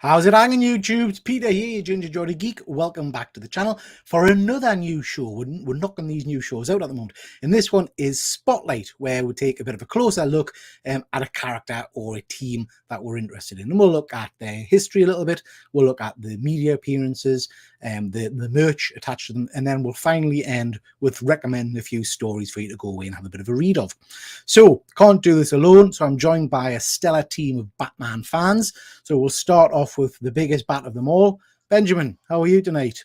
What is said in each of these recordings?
How's it hanging, YouTube? It's Peter here, your Ginger Geordie Geek. Welcome back to the channel for another new show. We're knocking these new shows out at the moment. And this one is Spotlight, where we take a bit of a closer look at a character or a team that we're interested in. And we'll look at their history a little bit. We'll look at the media appearances, the merch attached to them. And then we'll finally end with recommending a few stories for you to go away and have a bit of a read of. So, can't do this alone. So I'm joined by a stellar team of Batman fans. So we'll start off with the biggest bat of them all. Benjamin, how are you tonight?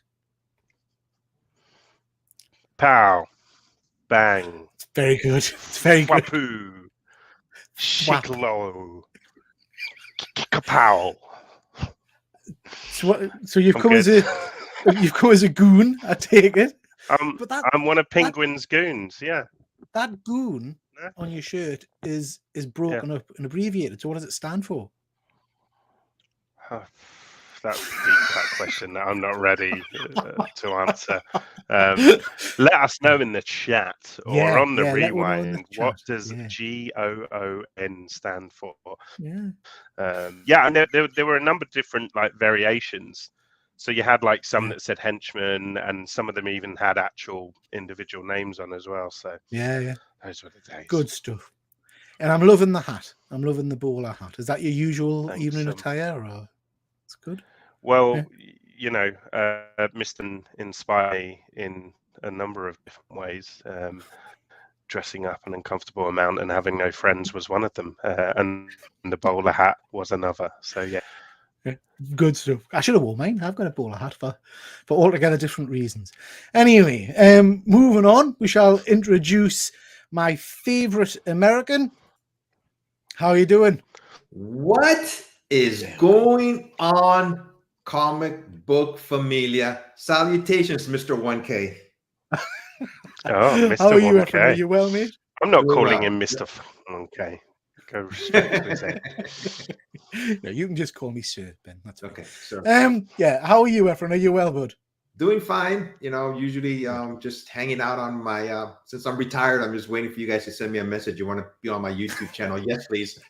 Pow. Bang. It's very good. It's very good. Wapoo. Shiklo. Kapow. So you've come as a goon, I take it. I'm one of Penguin's goons, yeah. That goon on your shirt is broken up and abbreviated. So what does it stand for? That's a deep cut question that I'm not ready to answer. Let us know in the chat or on the rewind. What does GOON stand for? And there were a number of different variations. So you had some that said henchman, and some of them even had actual individual names on as well. So those were the days. Good stuff. And I'm loving the hat. I'm loving the bowler hat. Is that your usual evening attire, or it's good? Well, Mr. inspired me in a number of different ways. Dressing up an uncomfortable amount and having no friends was one of them, and the bowler hat was another. So yeah. Good stuff. I should have worn mine. I've got a bowler hat for altogether different reasons. Anyway, moving on, we shall introduce my favorite American. How are you doing? What is going on, comic book familia? Salutations, Mr. 1K. Oh, Mr. How are you, 1K. Efren? Are you well, mate? I'm not calling him Mr. 1K. Go respectfully say. No, you can just call me Sir, Ben. That's okay. Sure. How are you, Efren? Are you well, bud? Doing fine. Usually just hanging out on my since I'm retired, I'm just waiting for you guys to send me a message. You want to be on my YouTube channel? Yes, please.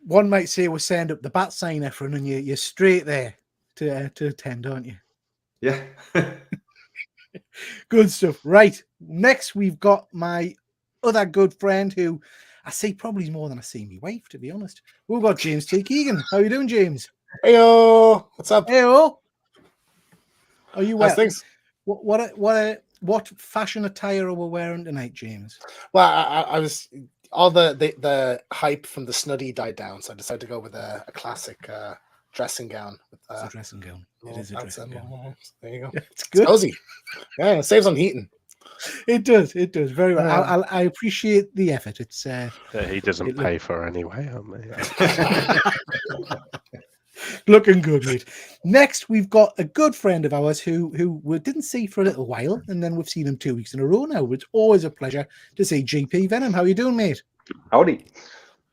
One might say we'll send up the bat sign, Efren, and you're straight there to attend, aren't you? Yeah. Good stuff. Right. Next, we've got my other good friend who I see probably more than I see my wife, to be honest. We've got James T. Keegan. How are you doing, James? Heyo, what's up? Heyo. Are you well? How's things? What fashion attire are we wearing tonight, James? Well, I was all the hype from the Snuddy died down, so I decided to go with a classic dressing gown. It's a dressing gown. It is a dressing gown. There you go. It's good. It's cozy. Yeah, it saves on heating. It does. It does very well. I appreciate the effort. It's he doesn't pay for anyway. Looking good, mate. Next, we've got a good friend of ours who we didn't see for a little while, and then we've seen him 2 weeks in a row now. It's always a pleasure to see GP Venom. How are you doing, mate? Howdy.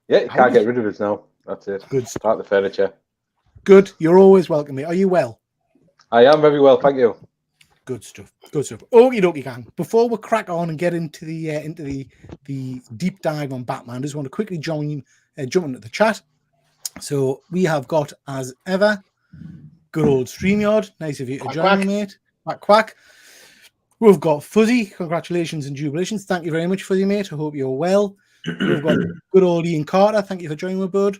Yeah, you can't get rid of us now. That's it. Good. Part of the furniture. Good. You're always welcome, mate. Are you well? I am very well, thank you. Good stuff. Good stuff. Okie dokie, gang. Before we crack on and get into the deep dive on Batman, I just want to quickly jump into the chat. So we have got, as ever, good old StreamYard. Nice of you to join me, mate. Quack, quack. We've got Fuzzy. Congratulations and jubilations. Thank you very much, Fuzzy, mate. I hope you're well. We've got good old Ian Carter. Thank you for joining me, bud.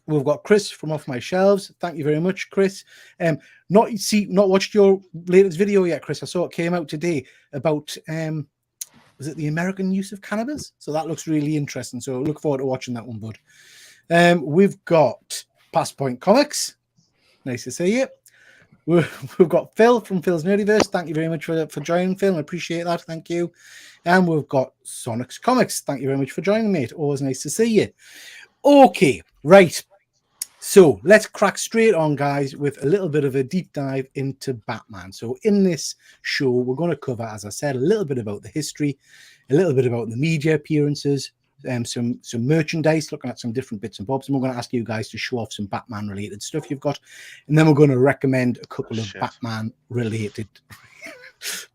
We've got Chris from Off My Shelves. Thank you very much, Chris. Not watched your latest video yet, Chris. I saw it came out today about was it the American use of cannabis? So that looks really interesting. So look forward to watching that one, bud. We've got Past Point Comics. Nice to see you. We've got Phil from Phil's Nerdiverse. Thank you very much for joining, Phil. I appreciate that. Thank you. And we've got Sonic's Comics. Thank you very much for joining, mate. Always nice to see you. Okay, right. So let's crack straight on, guys, with a little bit of a deep dive into Batman. So in this show, we're going to cover, as I said, a little bit about the history, a little bit about the media appearances, some merchandise, looking at some different bits and bobs, and we're going to ask you guys to show off some Batman related stuff you've got, and then we're going to recommend a couple of Batman related.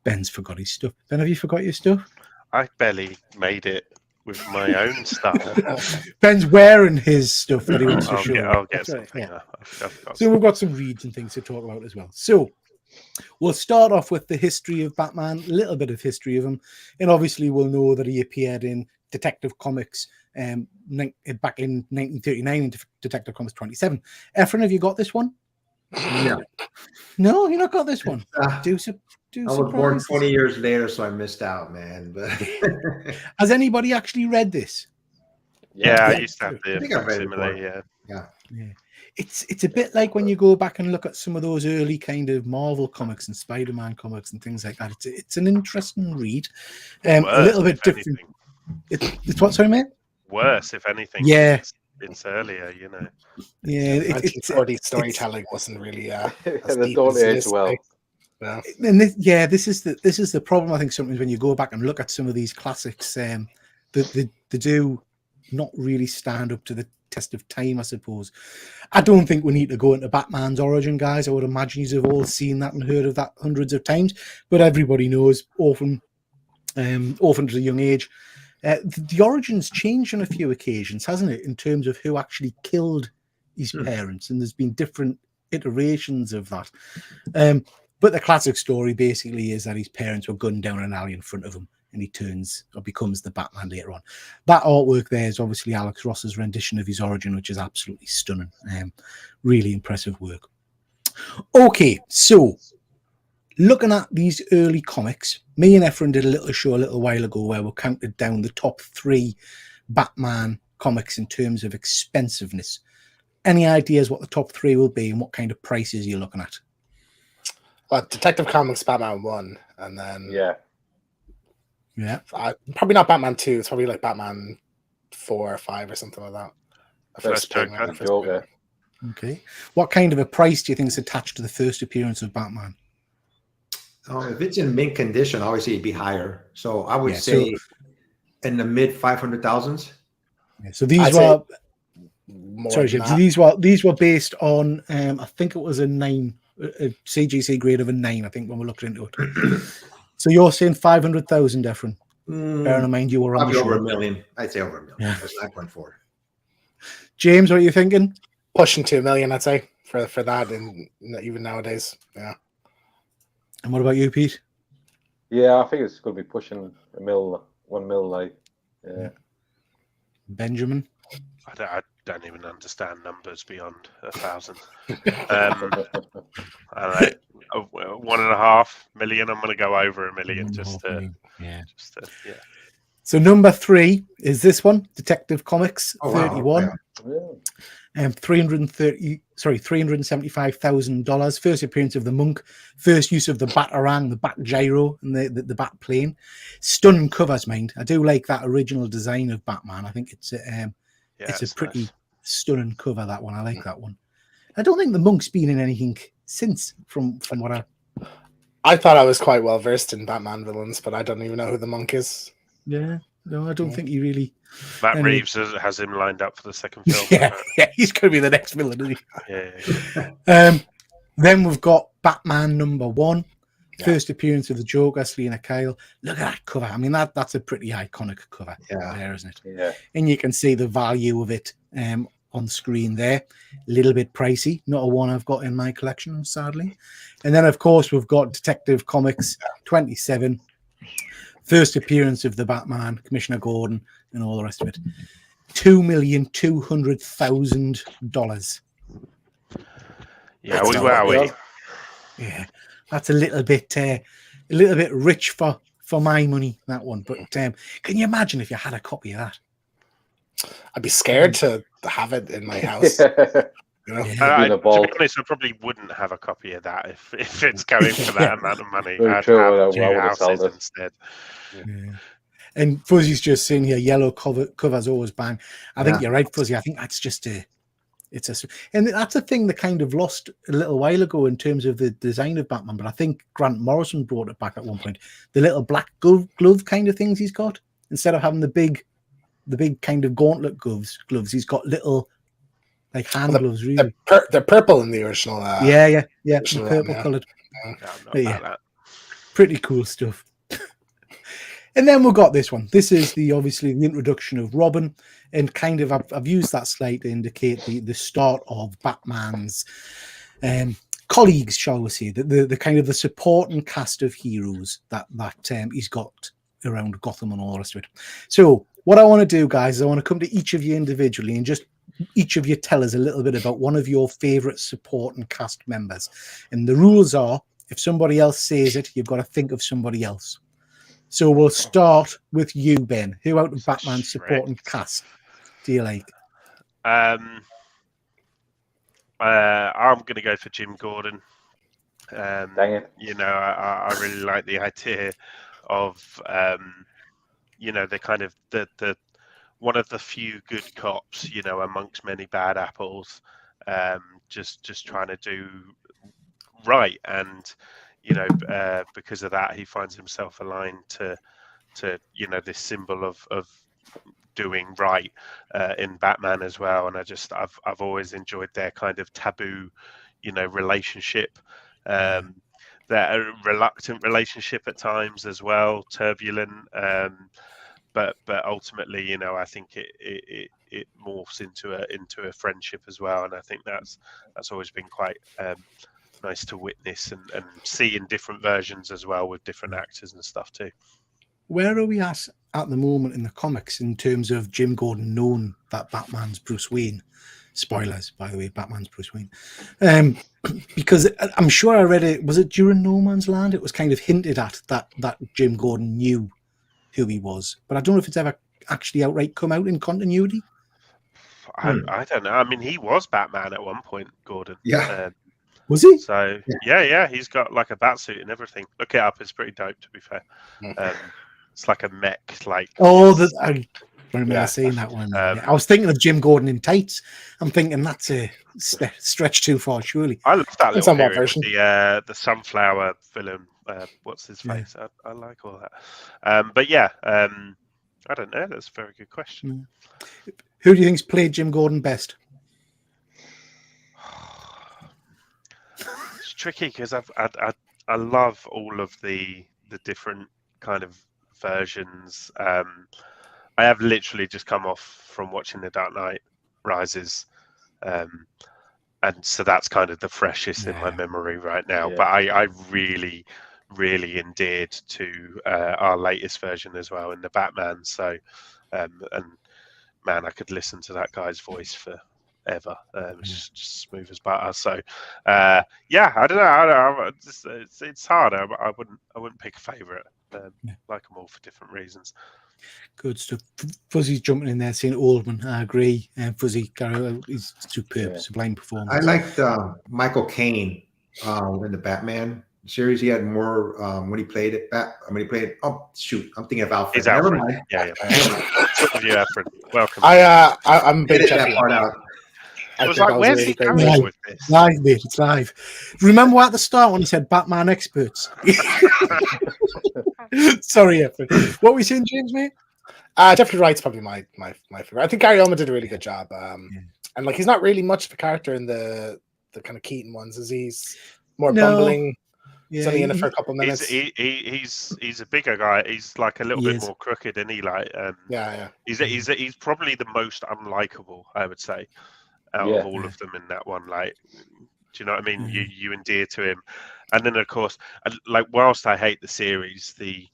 Ben's forgot his stuff. Ben, have you forgot your stuff? I barely made it with my own stuff. Ben's wearing his stuff that he wants to show. I'll get That's right, something. yeah. I've got So we've got some reads and things to talk about as well. So we'll start off with the history of Batman, a little bit of history of him, and obviously we'll know that he appeared in Detective Comics back in 1939 in Detective Comics 27. Efren, have you got this one? Yeah. No, you not got this one. Do I was born 20 years later, so I missed out, man. But has anybody actually read this? Yeah, I used to have I the think I've read it facsimile. before. Yeah. Yeah. It's a bit like when you go back and look at some of those early kind of Marvel comics and Spider-Man comics and things like that. It's an interesting read. A little bit different. It's what, sorry, mate? Worse, if anything. Yeah. It's earlier, you know. Yeah, 1940 storytelling wasn't really they don't age well. Yeah. And this is the problem. I think sometimes when you go back and look at some of these classics, they do not really stand up to the test of time, I suppose. I don't think we need to go into Batman's origin, guys. I would imagine you've all seen that and heard of that hundreds of times, but everybody knows often at a young age. The origins changed on a few occasions, hasn't it, in terms of who actually killed his parents, and there's been different iterations of that. But the classic story basically is that his parents were gunned down an alley in front of him, and he turns or becomes the Batman later on. That artwork there is obviously Alex Ross's rendition of his origin, which is absolutely stunning. Really impressive work. Okay, so looking at these early comics, me and Efren did a little show a little while ago where we counted down the top 3 Batman comics in terms of expensiveness. Any ideas what the top 3 will be and what kind of prices you're looking at? Well, Detective Comics Batman 1, and then Yeah. Probably not Batman 2. It's probably like Batman 4 or 5 or something like that. First Joker. Okay. What kind of a price do you think is attached to the first appearance of Batman? if it's in mint condition, obviously it'd be higher. So I would Yeah, say in the mid 500,000s. Yeah, so these were sorry, James, these were based on I think it was a CGC grade of a 9, I think, when we looked into it. So you're saying 500,000, Efren? Bearing in mind you were on the show. Over $1 million. I'd say over $1 million. Yeah. That's 9.4. James, what are you thinking? Pushing to $1 million, I'd say, for that, and even nowadays. Yeah. And what about you, Pete? Yeah, I think it's going to be pushing $1 million, like. Yeah. Benjamin? I don't even understand numbers beyond 1,000. 1.5 million. I'm going to go over $1 million yeah. Yeah. So number 3 is this one, Detective Comics 31. Wow. $375,000. First appearance of the Monk, first use of the Batarang, the Bat Gyro, and the Bat Plane. Stunning covers, mind. I do like that original design of Batman. I think it's a pretty nice. Stunning cover, that one. I like that one. I don't think the Monk's been in anything since, from what I thought I was quite well versed in Batman villains, but I don't even know who the Monk is. Yeah, no, I don't think he really. Matt Reeves has him lined up for the second film. Yeah, he's going to be the next villain, isn't he? Yeah. Then we've got Batman number 1, first appearance of the Joker, Selina Kyle. Look at that cover. I mean, that's a pretty iconic cover there, isn't it? Yeah. And you can see the value of it on screen there. A little bit pricey, not a one I've got in my collection, sadly. And then, of course, we've got Detective Comics 27, first appearance of the Batman, Commissioner Gordon, and all the rest of it. $2,200,000. Yeah, wowie. Yeah, that's a little bit rich for my money, that one. But can you imagine if you had a copy of that? I'd be scared to have it in my house. You know? To be honest, I probably wouldn't have a copy of that if it's going for that amount of money. I'd have 2 houses instead. Yeah. And Fuzzy's just saying here, yellow covers always bang. I think you're right, Fuzzy. I think that's just and that's a thing that kind of lost a little while ago in terms of the design of Batman. But I think Grant Morrison brought it back at one point. The little black glove kind of things he's got, instead of having the big kind of gauntlet gloves, he's got little like hand gloves. Really, they're purple in the original. Yeah, purple coloured. That. Pretty cool stuff. And then we've got this one. This is obviously the introduction of Robin, and kind of I've used that slide to indicate the start of Batman's colleagues, shall we say, the kind of the supporting cast of heroes that he's got around Gotham and all the rest of it. So what I want to do, guys, is I want to come to each of you individually and just each of you tell us a little bit about one of your favorite supporting cast members. And the rules are, if somebody else says it, you've got to think of somebody else. So we'll start with you, Ben. Who out of Batman's supporting cast do you like? I'm going to go for Jim Gordon. Dang it. You know, I really like the idea of, you know, the kind of the one of the few good cops, you know, amongst many bad apples, just trying to do right, and you know, because of that, he finds himself aligned to you know, this symbol of doing right in Batman as well. And I've always enjoyed their kind of taboo, you know, relationship, their reluctant relationship at times as well, turbulent, but ultimately, you know, I think it morphs into a friendship as well, and I think that's always been quite nice to witness and see in different versions as well, with different actors and stuff too. Where are we at the moment in the comics in terms of Jim Gordon knowing that Batman's Bruce Wayne? Spoilers, by the way, Batman's Bruce Wayne. Because I'm sure I read it, was it during No Man's Land? It was kind of hinted at that Jim Gordon knew who he was, but I don't know if it's ever actually outright come out in continuity. I don't know. I mean, he was Batman at one point, Gordon. Yeah. Was he? So yeah, he's got like a bat suit and everything. Look it up; it's pretty dope, to be fair. It's like a mech, like. Oh, I remember seeing that one. I was thinking of Jim Gordon in tights. I'm thinking that's a stretch too far, surely. I love that little period version. with the sunflower villain. What's his face? I like all that. But yeah, I don't know. That's a very good question. Who do you think's played Jim Gordon best? It's tricky because I love all of the different kind of versions. I have literally just come off from watching The Dark Knight Rises, and so that's kind of the freshest in my memory right now. Yeah. But I really endeared to our latest version as well in the Batman. So, and man, I could listen to that guy's voice forever. It's just smooth as butter. So, yeah, I don't know. It's hard. I wouldn't pick a favorite. Like them all for different reasons. Good stuff. Fuzzy's jumping in there saying Oldman. I agree. Fuzzy is superb, sublime performance. I liked Michael Caine in the Batman series. He had more when he played it. Oh shoot, I'm thinking of Alfred. It's Alfred. Never mind. Yeah. You, Alfred. Welcome. I'm a big that part out. I was like, where's he going live with this? Live, mate. It's live. Remember at the start when he said Batman experts? Sorry, Efren. What were you saying, James, mate? Jeffrey Wright's probably my favorite. I think Gary Oldman did a really good job. And like, he's not really much of a character in the kind of Keaton ones, is he's more bumbling. He's only in it for a couple of minutes. He's a bigger guy. He's like a little bit more crooked, and he like He's probably the most unlikable, I would say, out of all of them in that one. Like, do you know what I mean? You endear to him, and then of course, like, whilst I hate the series, the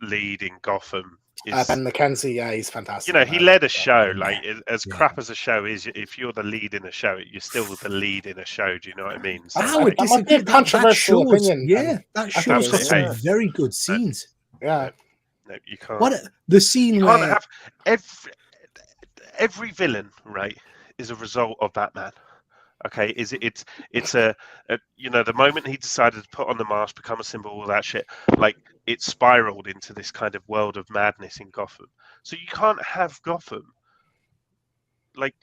lead in Gotham is Ben McKenzie. He's fantastic. You know, he led a show. Like, as crap as a show is, if you're the lead in a show, you're still the lead in a show. Do you know what I mean? So, that might be a controversial opinion. Yeah, that show's got some very good scenes. Yeah, no, you can't. The scene you where can't have every villain, right, is a result of Batman. Okay, it's a you know, the moment he decided to put on the mask, become a symbol, all that shit, like, it spiraled into this kind of world of madness in Gotham. So you can't have Gotham, like,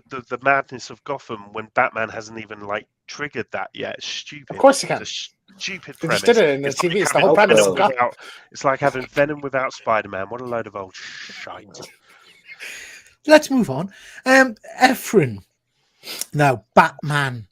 the madness of Gotham, when Batman hasn't even like triggered that yet. It's stupid. Of course you can. It's a stupid They premise. just did it in the TV. It's the whole premise of Gotham. It's like having Venom without Spider-Man. What a load of old shite. Let's move on. Efren. Now, Batman.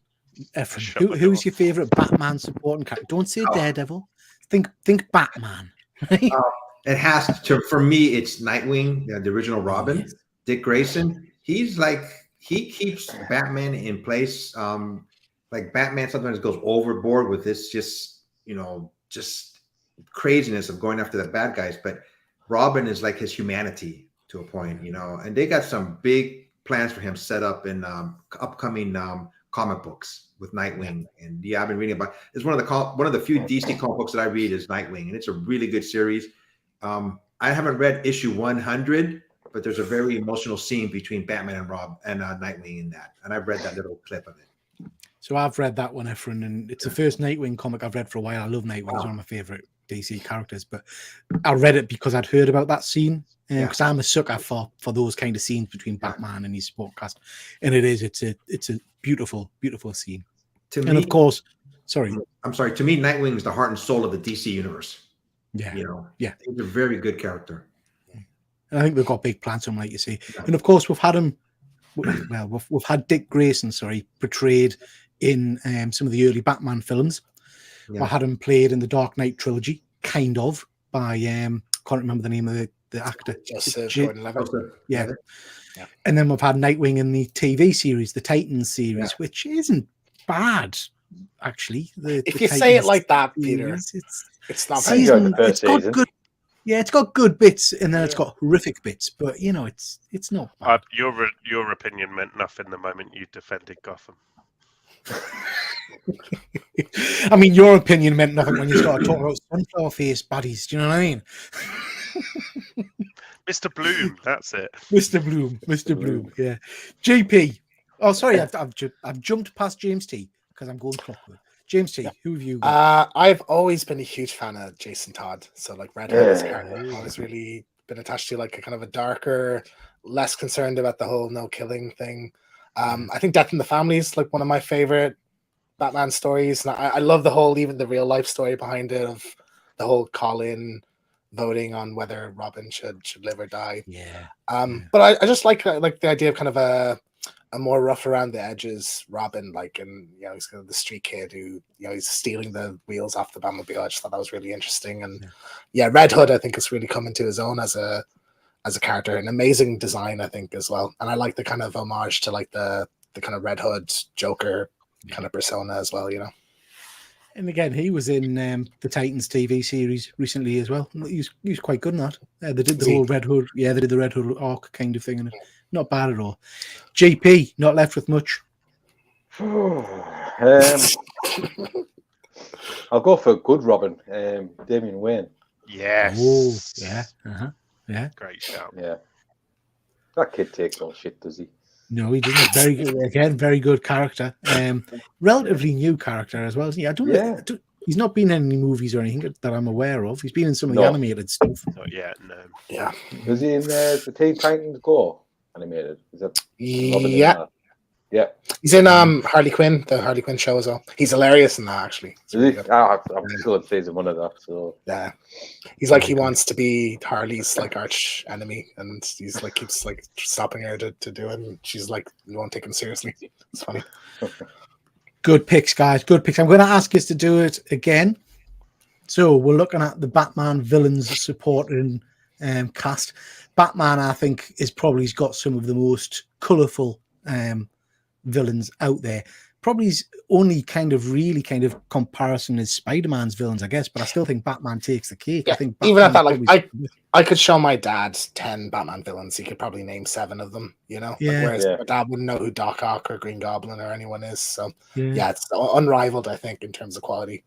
Efren. Who's your favourite Batman supporting character? Don't say Daredevil. Think Batman. It has to, for me, it's Nightwing, the original Robin, Yes. Dick Grayson. He's like, he keeps Batman in place. Like Batman sometimes goes overboard with this, just craziness of going after the bad guys. But Robin is like his humanity to a point, and they got some big plans for him set up in upcoming comic books with Nightwing. And yeah, I've been reading about. It's one of the few DC comic books that I read is Nightwing, and it's a really good series. I haven't read issue 100, but there's a very emotional scene between Batman and Nightwing in that, and I've read that little clip of it. So I've read that one, Efren, and it's the first Nightwing comic I've read for a while. I love Nightwing; he's one of my favorite DC characters. But I read it because I'd heard about that scene, because I'm a sucker for those kind of scenes between Batman and his support cast, and it's a beautiful, beautiful scene. To me, and of course, sorry, I'm sorry. To me, Nightwing is the heart and soul of the DC universe. Yeah, he's a very good character. And I think they've got big plans for him, like you say. And of course, we've had him. Well, we've had Dick Grayson, portrayed in some of the early Batman films. We had him played in the Dark Knight trilogy, kind of by can't remember the name of the actor. Gordon-Levitt. Yeah. And then we've had Nightwing in the TV series, the Titans series, which isn't bad, actually. If you say it like that, Peter, it's not bad. It's got good. Yeah, it's got good bits, and then it's got horrific bits. But it's not bad. Your opinion meant nothing the moment you defended Gotham. I mean, your opinion meant nothing when you started talking about sunflower face baddies. Do you know what I mean? Mr. Bloom, that's it. Mr. Bloom. Yeah. JP. Oh, sorry, I've jumped past James T because I'm going clockwork. James T, who have you got? I've always been a huge fan of Jason Todd. So like Red Hood I've always really been attached to like a kind of a darker, less concerned about the whole no killing thing. I think Death in the Family is like one of my favorite Batman stories. And I love the whole, even the real life story behind it of the whole call-in voting on whether Robin should live or die. But I just like the idea of kind of a more rough around the edges Robin, like, and he's kind of the street kid who he's stealing the wheels off the Batmobile. I just thought that was really interesting. And Red Hood I think has really come into his own as a character. An amazing design I think as well. And I like the kind of homage to like the kind of Red Hood Joker kind of persona as well, And again, he was in the Titans TV series recently as well. He was quite good in that. They did the whole Red Hood. Yeah, they did the Red Hood arc kind of thing in it. Not bad at all. JP, not left with much. I'll go for good Robin, Damian Wayne. Yes. Oh, yeah. Yeah. Great shout. Yeah. That kid takes all shit, does he? No, he doesn't. Very good. Again, very good character. Relatively new character as well. I don't know. He's not been in any movies or anything that I'm aware of. He's been in some of the animated stuff. Not yet, no. Yeah. Was he in the Teen Titans Go animated? Is that Yeah. He's in Harley Quinn, the Harley Quinn show as well. He's hilarious in that, actually. I'm still in season 1 of that. So yeah, he's like he wants to be Harley's like arch enemy, and he's like keeps like stopping her to do it, and she's like, you won't take him seriously. It's funny. Good picks, guys. Good picks. I'm going to ask us to do it again. So we're looking at the Batman villains supporting cast. Batman, I think, is probably got some of the most colourful villains out there. Probably his only really comparison is Spider-Man's villains, I guess, but I still think Batman takes the cake. Yeah, I think even at that, like I could show my dad 10 Batman villains. He could probably name 7 of them, Yeah. Whereas my dad wouldn't know who Doc Ock or Green Goblin or anyone is. So it's unrivaled, I think, in terms of quality.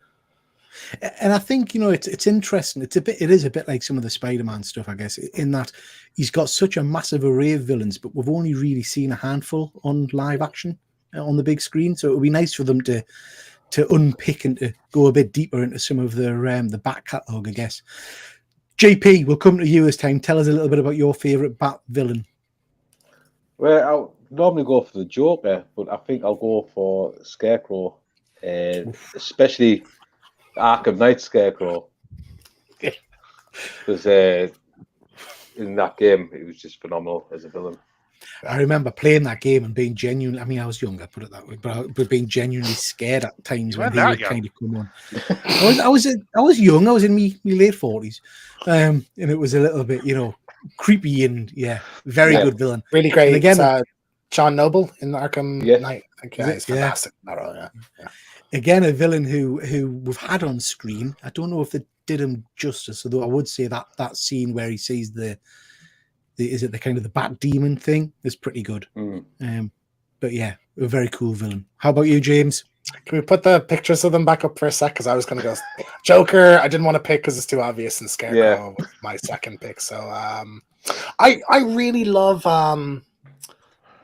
And I think it's interesting. It is a bit like some of the Spider-Man stuff, I guess, in that he's got such a massive array of villains, but we've only really seen a handful on live action on the big screen. So it would be nice for them to unpick and to go a bit deeper into some of the back catalogue, I guess. JP, we'll come to you this time. Tell us a little bit about your favourite Bat villain. Well, I'll normally go for the Joker, but I think I'll go for Scarecrow, especially Arkham Knight Scarecrow, because in that game it was just phenomenal as a villain. I remember playing that game and being genuinely. I mean, I was younger, put it that way, but being genuinely scared at times when they would kind of come on. I was young. I was in my late 40s, and it was a little bit, creepy and very good villain. Really great. And again, John Noble in Arkham Knight. I think it's fantastic. Yeah. Again, a villain who we've had on screen. I don't know if they did him justice, although I would say that scene where he sees the kind of the bat demon thing is pretty good. But yeah, a very cool villain. How about you, James? Can we put the pictures of them back up for a sec? Because I was going to go Joker. I didn't want to pick because it's too obvious, and Scarecrow was my second pick. So I really love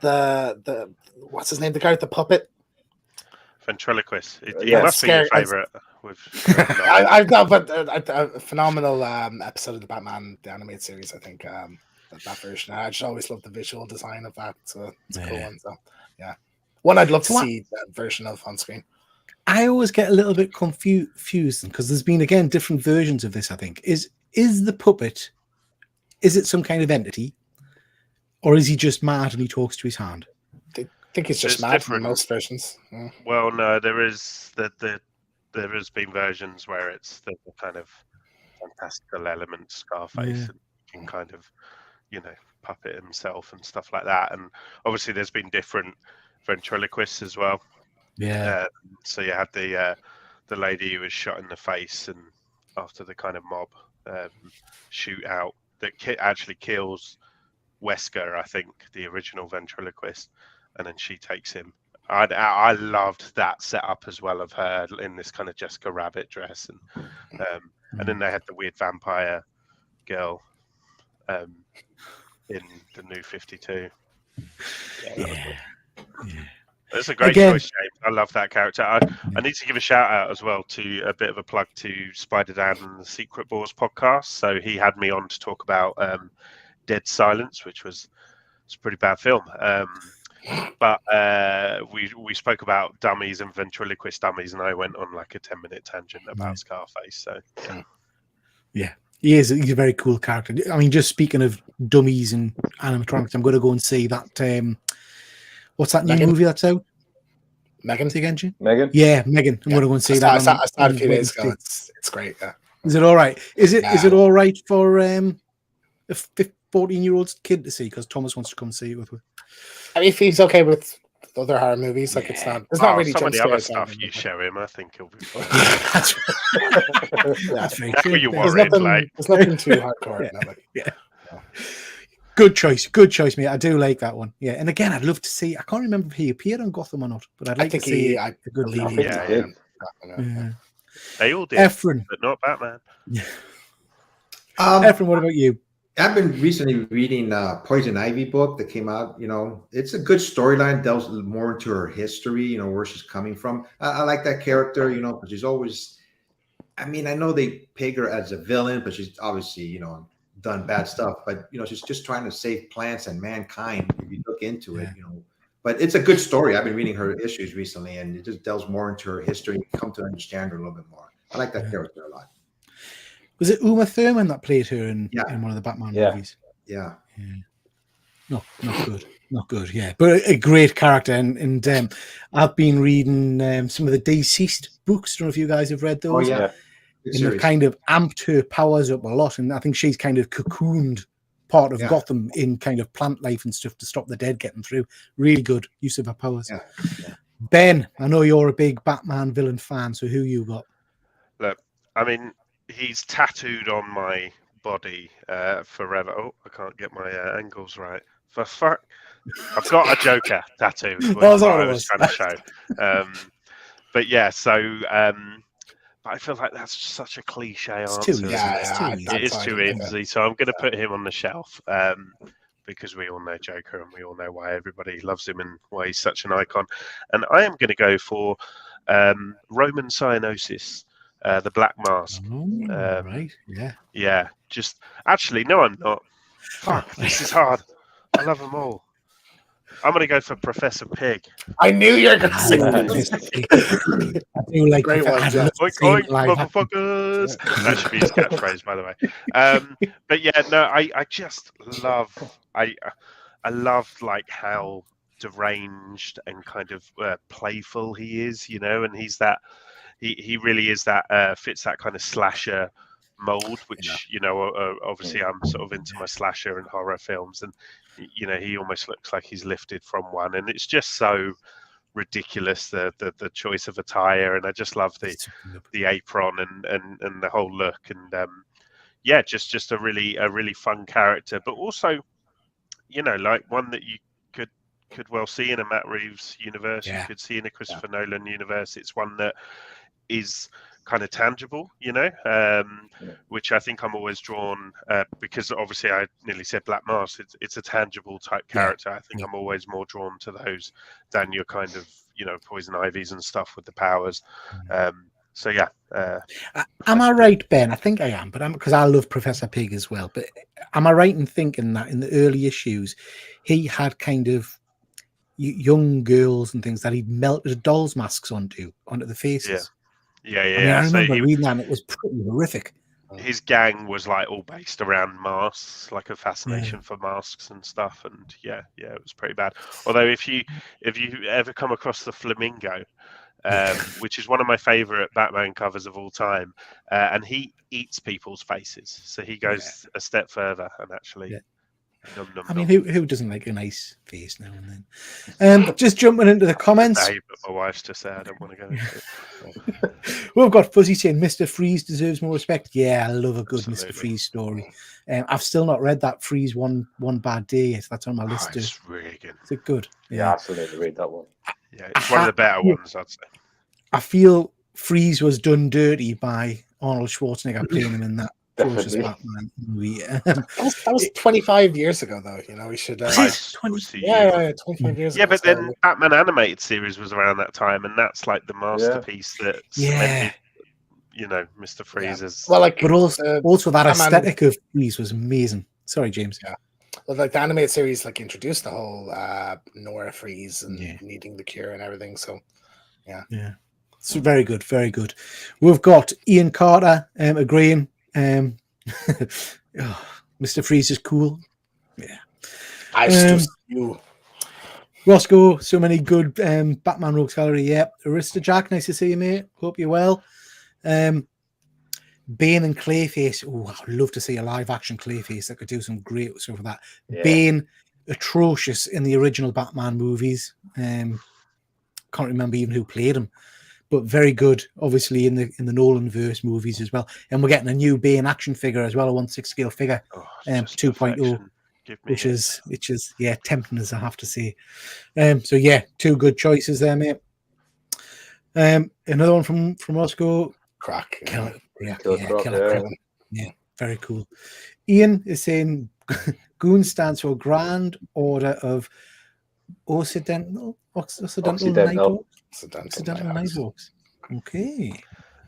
the what's his name? The guy with the puppet. Ventriloquist. He must be your favorite. I've got, but a phenomenal episode of the Batman the animated series. I think that version. I just always love the visual design of that. So it's a cool one. So yeah, one I'd love to see that version of on screen. I always get a little bit confused because there's been again different versions of this. I think is the puppet. Is it some kind of entity, or is he just mad and he talks to his hand? I think he's just mad from most versions. Yeah. Well, no, there has been versions where it's the kind of fantastical element, Scarface, and can kind of, puppet himself and stuff like that. And obviously, there's been different ventriloquists as well. Yeah. So you had the lady who was shot in the face, and after the kind of mob shootout that actually kills Wesker, I think, the original ventriloquist, and then she takes him. I loved that setup as well of her in this kind of Jessica Rabbit dress, and then they had the weird vampire girl in the New 52. That's a great choice, James. I love that character. I need to give a shout out as well to a bit of a plug to Spider Dan and the Secret Wars podcast. So he had me on to talk about Dead Silence, which was a pretty bad film. But we spoke about dummies and ventriloquist dummies, and I went on like a 10-minute tangent about Scarface. So yeah, he's a very cool character. I mean, just speaking of dummies and animatronics, I'm going to go and see that. What's that new movie that's out? Megan again, Jim? Megan? Yeah, Megan. I'm going to go and see that. I started a few days ago. It's great. Yeah. Is it all right? Is it all right for a 14-year-old kid to see? Because Thomas wants to come see it with me. I mean, if he's okay with other horror movies, like it's not really some of the other stuff you show him, I think he'll be fine. That's very true. There's nothing too hardcore. Good choice, mate. I do like that one. Yeah, and again, I'd love to see. I can't remember if he appeared on Gotham or not, but I'd like to see a good lead. Yeah. They all did, Efren, but not Batman. Efren, what about you? I've been recently reading Poison Ivy book that came out. It's a good storyline, delves more into her history, where she's coming from. I like that character, because she's always, I know they peg her as a villain, but she's obviously, done bad stuff. But, she's just trying to save plants and mankind if you look into it, But it's a good story. I've been reading her issues recently, and it just delves more into her history and come to understand her a little bit more. I like that character a lot. Was it Uma Thurman that played her in one of the Batman movies? Yeah. No, not good. Yeah, but a great character. And I've been reading some of the Deceased books. I don't know if you guys have read those. Oh yeah. And they've kind of amped her powers up a lot, and I think she's kind of cocooned part of Gotham in kind of plant life and stuff to stop the dead getting through. Really good use of her powers. Yeah. Ben, I know you're a big Batman villain fan, so who you got? Look, he's tattooed on my body forever. Oh, I can't get my angles right. For fuck, I've got a Joker tattoo. What I was trying to show. But yeah, so I feel like that's such a cliche answer. It is too easy. So I'm going to put him on the shelf because we all know Joker and we all know why everybody loves him and why he's such an icon. And I am going to go for Roman Cyanosis. The Black Mask. Right. Yeah. Just actually, no, I'm not. Fuck, this is hard. I love them all. I'm gonna go for Professor Pig. I knew you were gonna say that. I do like great one. Oink, motherfuckers. That should be his catchphrase, by the way. But yeah, no, I just love. I love like how deranged and kind of playful he is, you know, and he's that he really is that fits that kind of slasher mold, which you know obviously I'm sort of into my slasher and horror films, and you know he almost looks like he's lifted from one, and it's just so ridiculous the choice of attire, and I just love the apron and the whole look, and yeah, just a really fun character, but also, you know, like one that you could well see in a Matt Reeves universe. You could see in a Christopher Nolan universe. It's one that is kind of tangible, you know, which I think I'm always drawn because obviously I nearly said Black Mask. It's a tangible type character. I think I'm always more drawn to those than your kind of, you know, Poison Ivies and stuff with the powers. So yeah. Am I right, Ben? I think I am, but because I love Professor Pig as well. But am I right in thinking that in the early issues, he had kind of young girls and things that he'd melted dolls' masks onto the faces? Yeah. I mean, I remember reading that, and it was pretty horrific. His gang was like all based around masks, like a fascination for masks and stuff. And yeah, it was pretty bad. Although if you ever come across the Flamingo, which is one of my favorite Batman covers of all time, and he eats people's faces, so he goes a step further and actually. I mean, who doesn't like a nice face now and then? Just jumping into the comments. But my wife's just said I don't want to go into it. We've got Fuzzy saying Mr. Freeze deserves more respect. Yeah, I love a good Mr. Freeze story. I've still not read that Freeze one bad day yet. That's on my list. It's really good. Is it good? Yeah, absolutely. Read that one. Yeah, it's one of the better ones, I'd say. I feel Freeze was done dirty by Arnold Schwarzenegger playing him in that atrocious Batman movie. That was 25 years ago, though. You know, we should. 25 years ago. Yeah, but then Batman animated series was around that time, and that's like the masterpiece that cemented, you know, Mr. Freeze's. Well, like, but also that aesthetic of Freeze was amazing. Sorry, James. Yeah. Well, like the animated series, like introduced the whole Nora Freeze and needing the cure and everything. So, yeah. So very good, very good. We've got Ian Carter agreeing. Mr. Freeze is cool. Yeah. Roscoe, so many good Batman Rogues Gallery. Yeah. Arista Jack, nice to see you, mate. Hope you're well. Bane and Clayface. Oh, I'd love to see a live action Clayface that could do some great stuff with that. Yeah. Bane, atrocious in the original Batman movies. Can't remember even who played him. But very good, obviously, in the Nolan-verse movies as well. And we're getting a new Bane action figure as well, a 1/6 scale figure, 2.0, which is tempting, as I have to say. So yeah, two good choices there, mate. Another one from Roscoe. Crack. Killer Croc. Yeah, very cool. Ian is saying Goon stands for Grand Order of Occidental Nighthawks. Okay,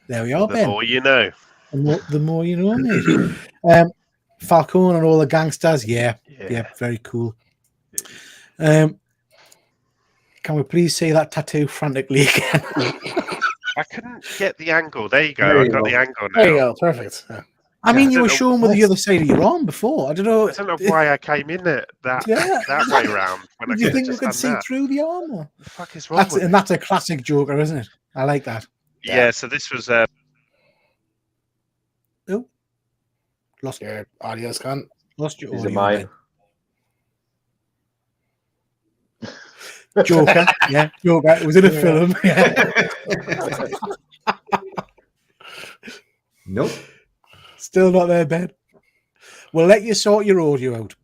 there we are, Ben. The more you know. The more you know, mate. Falcone and all the gangsters. Yeah, very cool. Can we please say that tattoo frantically again? I couldn't get the angle. There you go. I got the angle now. There you go. Perfect. Yeah. I mean, you were showing with the other side of your arm before. I don't know why I came in it that way around. Do you think we could see through the arm? What the fuck is wrong with that's a classic Joker, isn't it? I like that. Yeah, so this was... Lost your audio's gone. Lost your audio. Is it mine? Joker. Yeah, Joker. It was in a film. Nope. Still not there, Ben. We'll let you sort your audio out.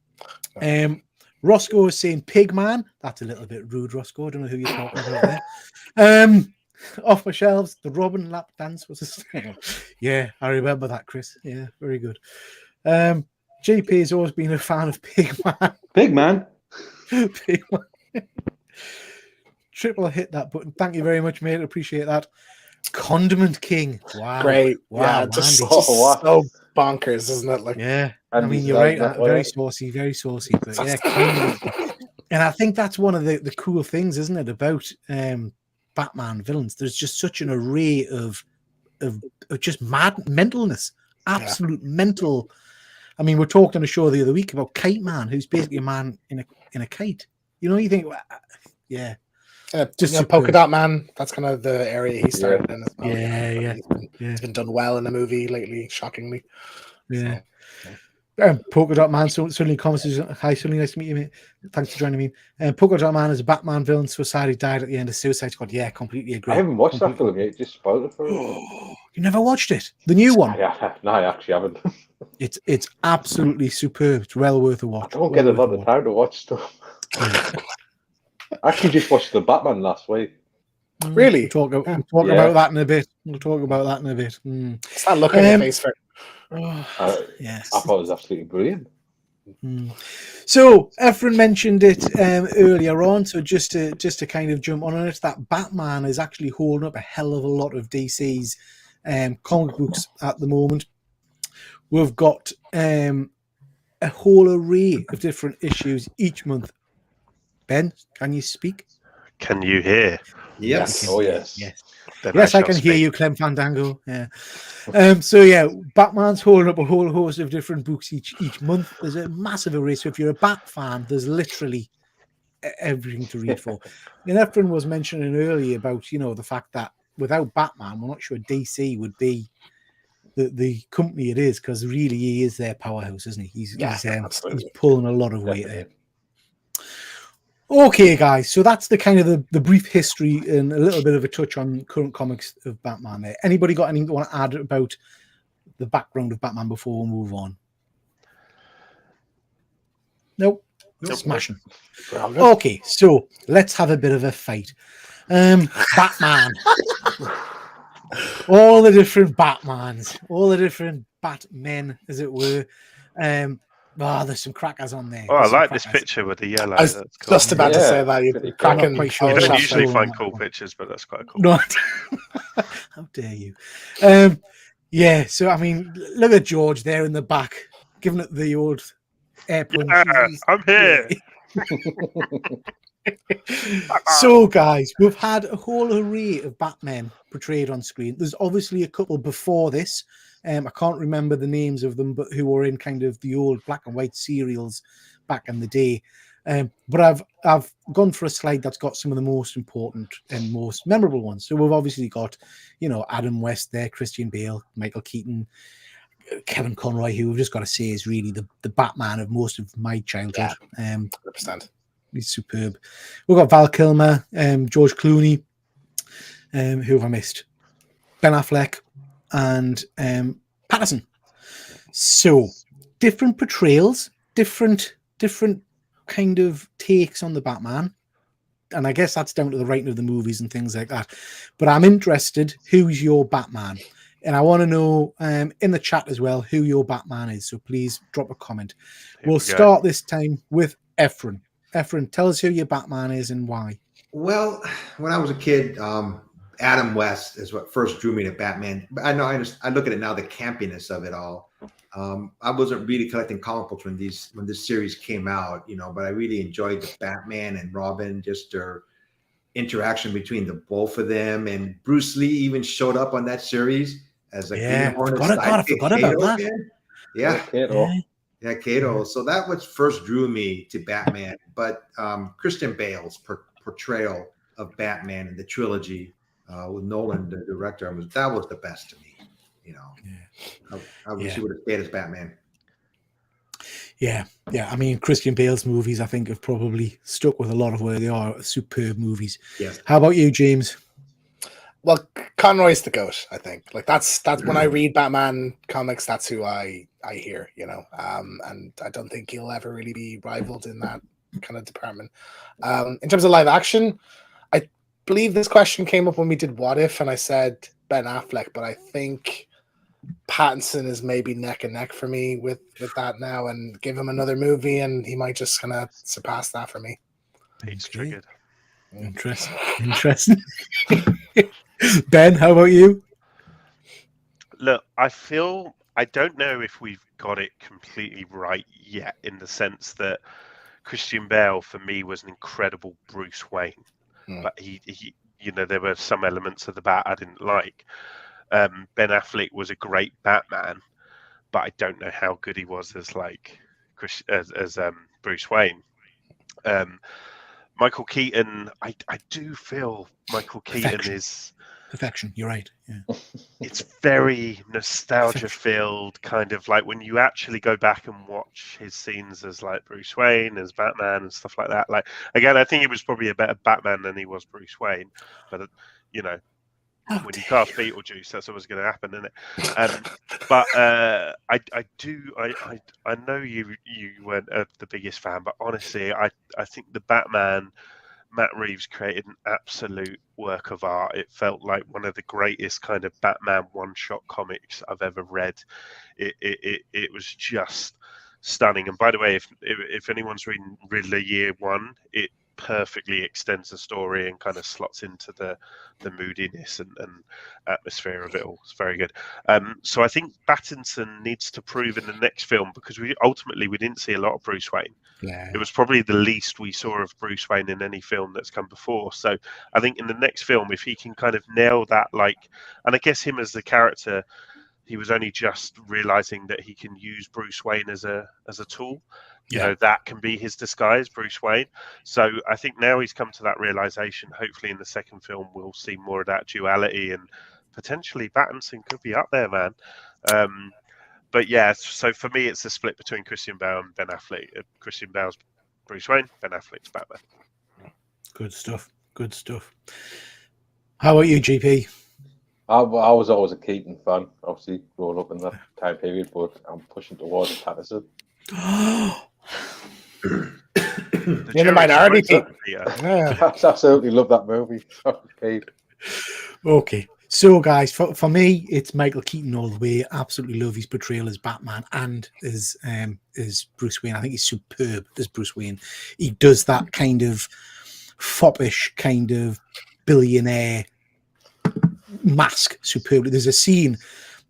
Roscoe is saying Pigman. That's a little bit rude, Roscoe. I don't know who you're talking about there. Off my shelves, the Robin lap dance was a thing. Yeah, I remember that, Chris. Yeah, very good. JP has always been a fan of Pigman. Pigman? Pigman. Triple hit that button. Thank you very much, mate. Appreciate that. Condiment King. Wow. Great. Wow. Yeah, just so bonkers, isn't it? Like, yeah. I mean, you're right. Very saucy, very saucy. But yeah, and I think that's one of the cool things, isn't it, about Batman villains? There's just such an array of just mad mentalness, absolute mental. I mean, we talked on a show the other week about Kite Man, who's basically a man in a kite. You know, you think, well, yeah. Just Polka Dot Man. That's kind of the area he started in as well. Yeah. He's been done well in the movie lately, shockingly. Yeah. Polka Dot Man suddenly comments, hi, suddenly nice to meet you, mate. Thanks for joining me. Polka Dot Man is a Batman villain, suicide, who died at the end of Suicide Squad. Yeah, completely agree. I haven't watched that film yet. Just spoiled it for me. You never watched it? The new one? No, I actually haven't. It's absolutely superb. It's well worth a watch. I don't get a lot of time to watch stuff. I actually just watched the Batman last week. Really? We'll talk about that in a bit. Start looking at your face for it. Yes. I thought it was absolutely brilliant. So Efren mentioned it earlier on. So just to kind of jump on it, that Batman is actually holding up a hell of a lot of DC's comic books at the moment. We've got a whole array of different issues each month. Ben, can you speak? Can you hear? Yes. Oh, yes. Yes, I can hear you, Clem Fandango. Yeah. So yeah, Batman's holding up a whole host of different books each month. There's a massive array. So if you're a Bat fan, there's literally everything to read for. And Efren was mentioning earlier about, the fact that without Batman, we're not sure DC would be the company it is, because really he is their powerhouse, isn't he? He's pulling a lot of weight there. Okay, guys, so that's the kind of the brief history and a little bit of a touch on current comics of Batman there. Anybody got anything to want to add about the background of Batman before we move on? Nope. Smashing. Okay, so let's have a bit of a fight. Batman. All the different Batmans, all the different Batmen, as it were. There's some crackers on there. Oh, I like this picture with the yellow. I was just about to say that. You're cracking. You don't usually find cool pictures, but that's quite cool. No, how dare you? So I mean, look at George there in the back, giving it the old air punch. Yeah, I'm here. So, guys, we've had a whole array of Batmen portrayed on screen. There's obviously a couple before this. I can't remember the names of them, but who were in kind of the old black and white serials back in the day. But I've gone for a slide that's got some of the most important and most memorable ones. So we've obviously got, Adam West there, Christian Bale, Michael Keaton, Kevin Conroy, who we've just got to say is really the Batman of most of my childhood. 100%. He's superb. We've got Val Kilmer, George Clooney, who have I missed? Ben Affleck, and Patterson. So different portrayals, different kind of takes on the Batman, and I guess that's down to the writing of the movies and things like that. But I'm interested, who's your Batman? And I want to know in the chat as well who your Batman is. So please drop a comment. We'll start this time with Efren. Efren, tell us who your Batman is and why. Well, when I was a kid, Adam West is what first drew me to Batman. But I look at it now, the campiness of it all. I wasn't really collecting comic books when this series came out, but I really enjoyed the Batman and Robin, just their interaction between the both of them. And Bruce Lee even showed up on that series as a I forgot about that. Yeah, Kato. So that was first drew me to Batman. But Christian Bale's portrayal of Batman in the trilogy with Nolan, the director, that was the best to me. I wish he would have stayed as Batman. Yeah. I mean, Christian Bale's movies, I think, have probably stuck with a lot of where they are superb movies. Yes. How about you, James? Well, Conroy's the GOAT, I think. Like that's when I read Batman comics, that's who I hear, and I don't think he'll ever really be rivaled in that kind of department. In terms of live action, I believe this question came up when we did What If, and I said Ben Affleck, but I think Pattinson is maybe neck and neck for me with that now, and give him another movie and he might just kind of surpass that for me. He's triggered. Interesting. Ben, how about you? Look, I don't know if we've got it completely right yet, in the sense that Christian Bale for me was an incredible Bruce Wayne, but he there were some elements of the Bat I didn't like. Ben Affleck was a great Batman, but I don't know how good he was as Bruce Wayne. Michael Keaton, I do feel Michael Keaton is perfection. You're right. Yeah. It's very nostalgia filled, kind of like when you actually go back and watch his scenes as like Bruce Wayne, as Batman, and stuff like that. Like again, I think he was probably a better Batman than he was Bruce Wayne, but you know. When you cast Beetlejuice, that's always going to happen, isn't it? But I know you weren't the biggest fan, but honestly, I think the Batman, Matt Reeves created an absolute work of art. It felt like one of the greatest kind of Batman one-shot comics I've ever read. It was just stunning. And by the way, if anyone's reading Riddler Year One, it perfectly extends the story and kind of slots into the moodiness and atmosphere of it all. It's very good. So I think Pattinson needs to prove in the next film, because we didn't see a lot of Bruce Wayne. Yeah. It was probably the least we saw of Bruce Wayne in any film that's come before. So I think in the next film, if he can kind of nail that, and I guess him as the character, he was only just realizing that he can use Bruce Wayne as a tool. You know, that can be his disguise, Bruce Wayne. So I think now he's come to that realization. Hopefully in the second film, we'll see more of that duality, and potentially Pattinson could be up there, man. But yeah, so for me, it's a split between Christian Bale and Ben Affleck. Christian Bale's Bruce Wayne, Ben Affleck's Batman. Good stuff. Good stuff. How about you, GP? I was always a Keaton fan, obviously, growing up in that time period, but I'm pushing towards Pattinson. You're the minority team. Yeah. I absolutely love that movie. Okay. So, guys, for me, it's Michael Keaton all the way. Absolutely love his portrayal as Batman and as Bruce Wayne. I think he's superb as Bruce Wayne. He does that kind of foppish, kind of billionaire mask superbly. There's a scene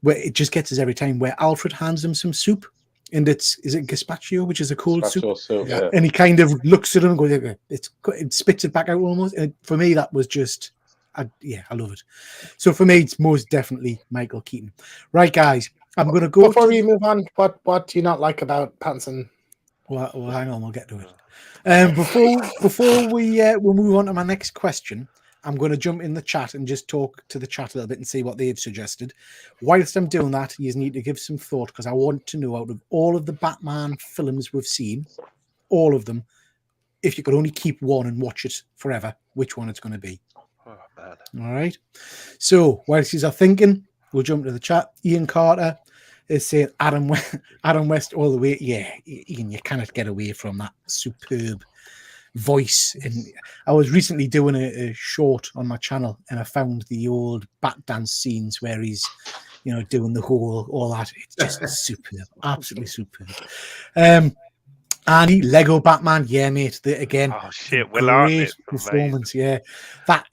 where it just gets us every time, where Alfred hands him some soup, and is it gazpacho, which is a cold soup? Yeah. And he kind of looks at him and goes, it spits it back out almost. And for me, that was just, I love it. So for me, it's most definitely Michael Keaton. Right, guys, I'm going to go. Before we move on, what do you not like about Pattinson? Well, hang on, we'll get to it. Before we'll move on to my next question, I'm going to jump in the chat and just talk to the chat a little bit and see what they've suggested. Whilst I'm doing that, you need to give some thought, because I want to know, out of all of the Batman films we've seen, all of them, if you could only keep one and watch it forever, which one it's going to be. Oh, man. All right. So whilst you are thinking, we'll jump to the chat. Ian Carter is saying Adam West all the way. Yeah, Ian, you cannot get away from that superb voice. And I was recently doing a short on my channel, and I found the old Bat Dance scenes where he's, doing the whole, all that. It's just superb, absolutely superb. Andy, Lego Batman, yeah, mate. Again, oh shit, great performance, yeah. That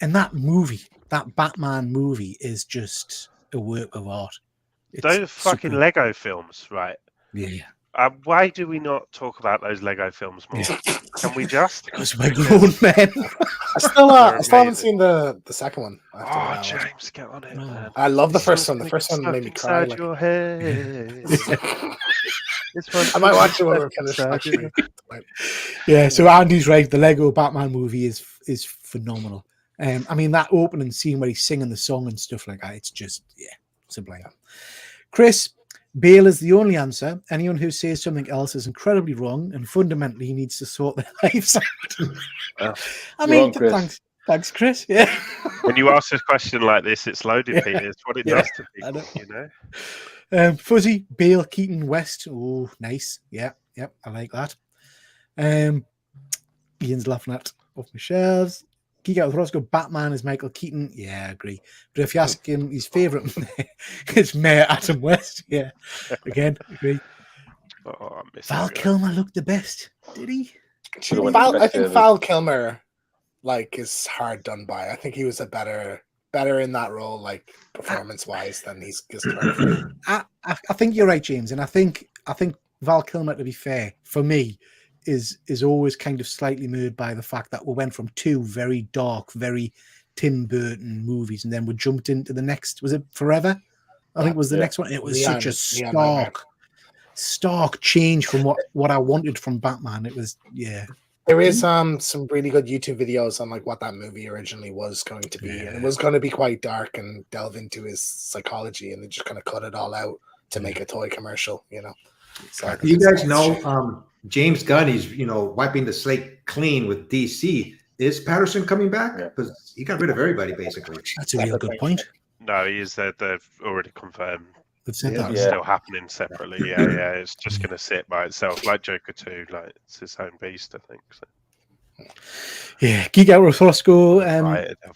Batman movie is just a work of art. Those fucking super. Lego films, right? Yeah. Why do we not talk about those Lego films more? Can we just? Because we're grown men. I still haven't seen the second one. Oh, James, get on it, man. I love the first one. The first one made me cry. Inside your head. I might watch it when we're finished. Yeah, so Andy's right. The Lego Batman movie is phenomenal. I mean, that opening scene where he's singing the song and stuff like that, it's just, sublime. Chris, Bale is the only answer. Anyone who says something else is incredibly wrong, and fundamentally needs to sort their lives out. I mean, thanks, Chris. Yeah. When you ask a question like this, it's loaded, Peter. It's what it does to people, Fuzzy, Bale, Keaton, West. Oh, nice. Yeah, I like that. Ian's laughing at off my shelves. Geek Out with Roscoe, Batman is Michael Keaton. Yeah, I agree. But if you ask him his favourite, it's Mayor Adam West. Yeah, again, agree. Val Kilmer looked the best, did he? I think Val Kilmer, is hard done by. I think he was a better in that role, performance-wise, than he's just. I think you're right, James, and I think Val Kilmer, to be fair, for me, is always kind of slightly moved by the fact that we went from two very dark, very Tim Burton movies, and then we jumped into the next. Was it Forever? I think was the next one. It was such a stark stark change from what I wanted from Batman. It was There is some really good YouTube videos on like what that movie originally was going to be, and it was going to be quite dark and delve into his psychology, and they just kind of cut it all out to make a toy commercial, you know. So you guys know James Gunn, he's wiping the slate clean with DC. Is Patterson coming back? Because he got rid of everybody basically. That's a real good point. No, he is there. They've already confirmed. They've said that. It's still happening separately. Yeah. It's just going to sit by itself, like Joker 2. Like it's its own beast, I think. So. Yeah, Geek Out with Roscoe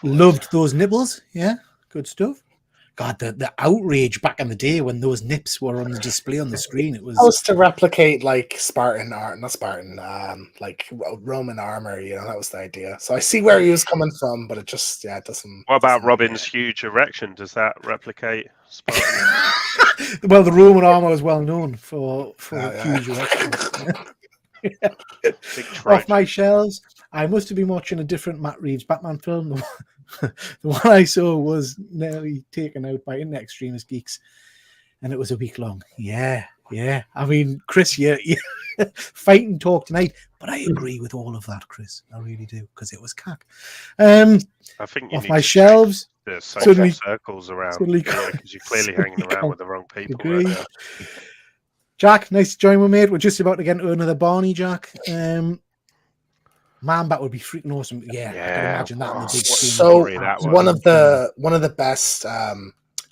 loved those nibbles. Yeah, good stuff. God, the outrage back in the day when those nips were on the display on the screen. It was to replicate like Spartan art, not Spartan, like Roman armor. You know, that was the idea. So I see where he was coming from, but it just it doesn't. What about Robin's huge erection? Does that replicate Spartan? Well, the Roman armor was well known for huge erections. Off my shelves, I must have been watching a different Matt Reeves Batman film. The one I saw was nearly taken out by Internet Extremist Geeks, and it was a week long. Yeah. I mean, Chris, you fighting talk tonight, but I agree with all of that, Chris. I really do, because it was cack. I think you off my shelves. The social circles around because you're clearly hanging around with the wrong people. Right. Jack, nice to join with mate. We're just about to get into another Barney, Jack. Man, that would be freaking awesome. Yeah, I can imagine that on the big screen. So one of the best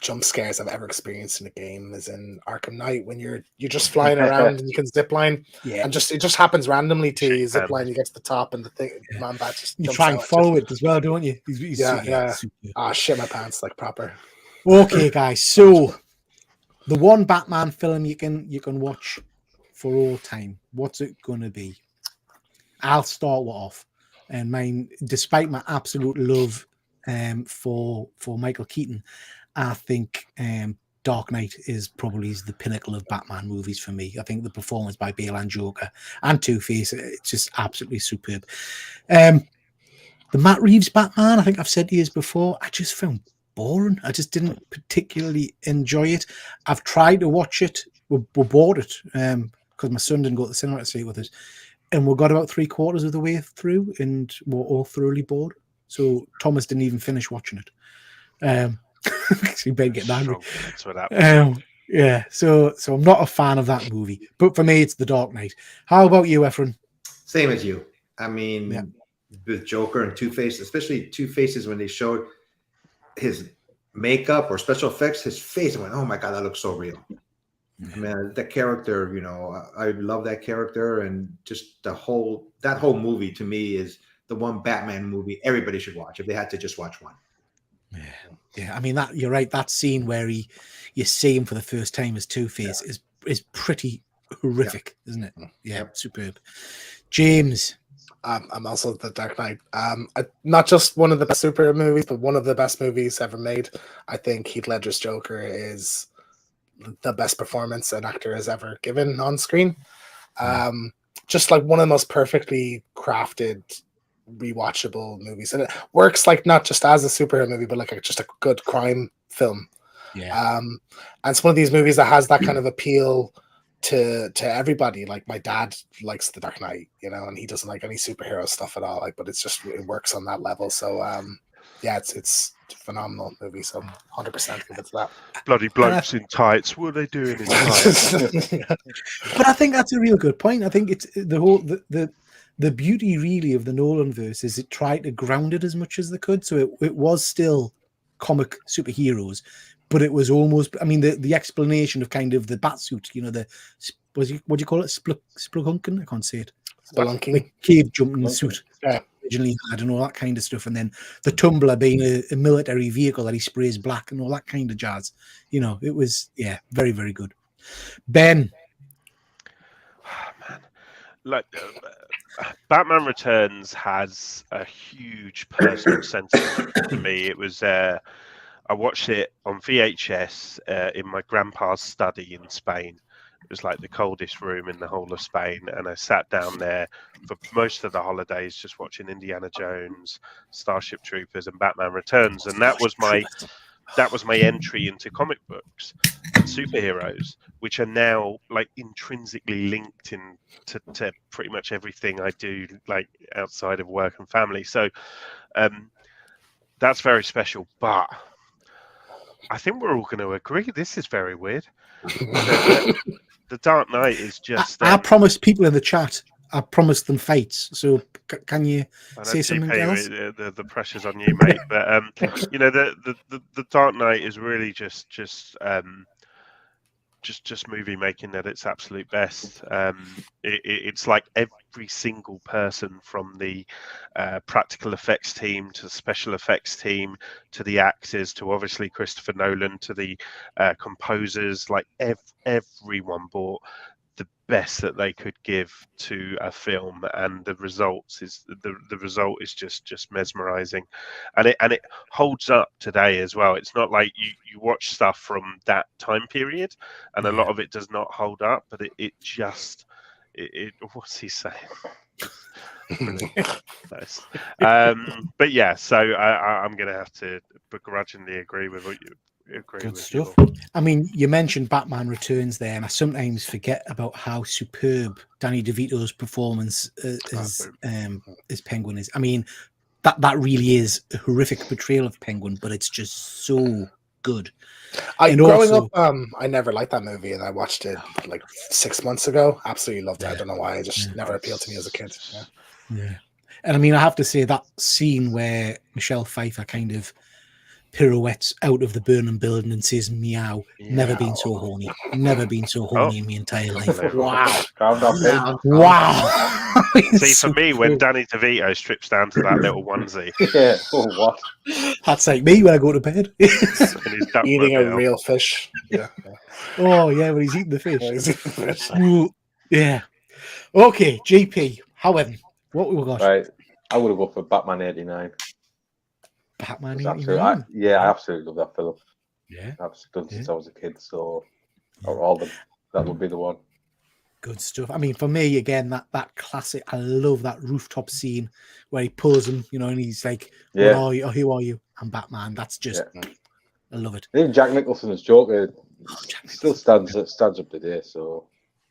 jump scares I've ever experienced in a game is in Arkham Knight when you're just flying around and you can zip line. Yeah, and it just happens randomly to you. Zip line, you get to the top, and the thing, Man Bat just you try and follow it as well, don't you? He's yeah. Shit my pants like proper. Okay, guys. So the one Batman film you can watch for all time. What's it gonna be? I'll start off, and mine, despite my absolute love for Michael Keaton, I think Dark Knight is probably the pinnacle of Batman movies for me. I think the performance by Bale and Joker and Two-Face, it's just absolutely superb. The Matt Reeves Batman, I think I've said to you before, I just found boring. I just didn't particularly enjoy it. I've tried to watch it. We bought it because my son didn't go to the cinema to see it with us. And we got about 3/4 of the way through, and we're all thoroughly bored. So Thomas didn't even finish watching it. He better get angry. So I'm not a fan of that movie. But for me, it's The Dark Knight. How about you, Efren? Same as you. I mean, with Joker and Two-Face, especially Two-Faces, when they showed his makeup or special effects, his face, I went, oh my God, that looks so real. Man, that character, I love that character, and just that whole movie to me is the one Batman movie everybody should watch if they had to just watch one. Yeah. I mean, that you're right. That scene where you see him for the first time as Two-Face is pretty horrific, isn't it? Yeah, superb. James, I'm also The Dark Knight. Not just one of the best superhero movies, but one of the best movies ever made. I think Heath Ledger's Joker is the best performance an actor has ever given on screen. Just like one of the most perfectly crafted, rewatchable movies, and it works like not just as a superhero movie, but like just a good crime film. And it's one of these movies that has that kind of appeal to everybody. Like my dad likes The Dark Knight, and he doesn't like any superhero stuff at all. Like, but it works on that level. So it's a phenomenal movie. So 100% give it to that. Bloody blokes in tights. What are they doing in tights? But I think that's a real good point. I think it's the beauty really of the Nolan verse is it tried to ground it as much as they could. So it was still comic superheroes, but it was almost, I mean, the explanation of kind of the batsuit, what do you call it? Spelunking? I can't say it. Spelunking. The cave jumping suit. Yeah. Originally had and all that kind of stuff, and then the tumbler being a military vehicle that he sprays black and all that kind of jazz. It was very, very good. Ben, man, like Batman Returns has a huge personal sentiment to me. It was I watched it on VHS in my grandpa's study in Spain. It was like the coldest room in the whole of Spain, and I sat down there for most of the holidays just watching Indiana Jones, Starship Troopers, and Batman Returns, and that was my entry into comic books. superheroes, which are now like intrinsically linked in to pretty much everything I do, like outside of work and family. So that's very special. But I think we're all going to agree this is very weird. The Dark Knight is just. I promised people in the chat. I promised them fights. So can you say something else? The pressure's on you, mate. But you know, the Dark Knight is really just movie making at its absolute best. It's like every single person, from the practical effects team to the special effects team to the actors to obviously Christopher Nolan to the composers, like everyone brought the best that they could give to a film, and the result is just mesmerizing, and it holds up today as well. It's not like you watch stuff from that time period and a lot of it does not hold up, but it what's he saying? Nice. But yeah, so I'm gonna have to begrudgingly agree with what you Good stuff. I mean, you mentioned Batman Returns there, and I sometimes forget about how superb Danny DeVito's performance as Penguin is. I mean, that really is a horrific portrayal of Penguin, but it's just so good. Growing up, I never liked that movie, and I watched it like 6 months ago. Absolutely loved it. I don't know why; it just never appealed to me as a kid. Yeah. And I mean, I have to say that scene where Michelle Pfeiffer kind of pirouettes out of the burning building and says meow. Never been so horny. Never been so horny in my entire life. Wow. Wow. See, for me, when Danny DeVito strips down to that little onesie. Yeah. Oh, what? That's like me when I go to bed. Eating a real fish. Yeah. Oh, yeah, when he's eating the fish. Yeah. Okay, GP. However, what we got? Right. I would have gone for Batman 89. Batman. I absolutely love that film. Yeah, I've done since I was a kid, so all them, that would be the one. Good stuff. I mean, for me, again, that classic. I love that rooftop scene where he pulls him, and he's like, "What are you? Who are you?" I'm Batman. That's just, I love it. Even Jack Nicholson's Joker still stands up today. So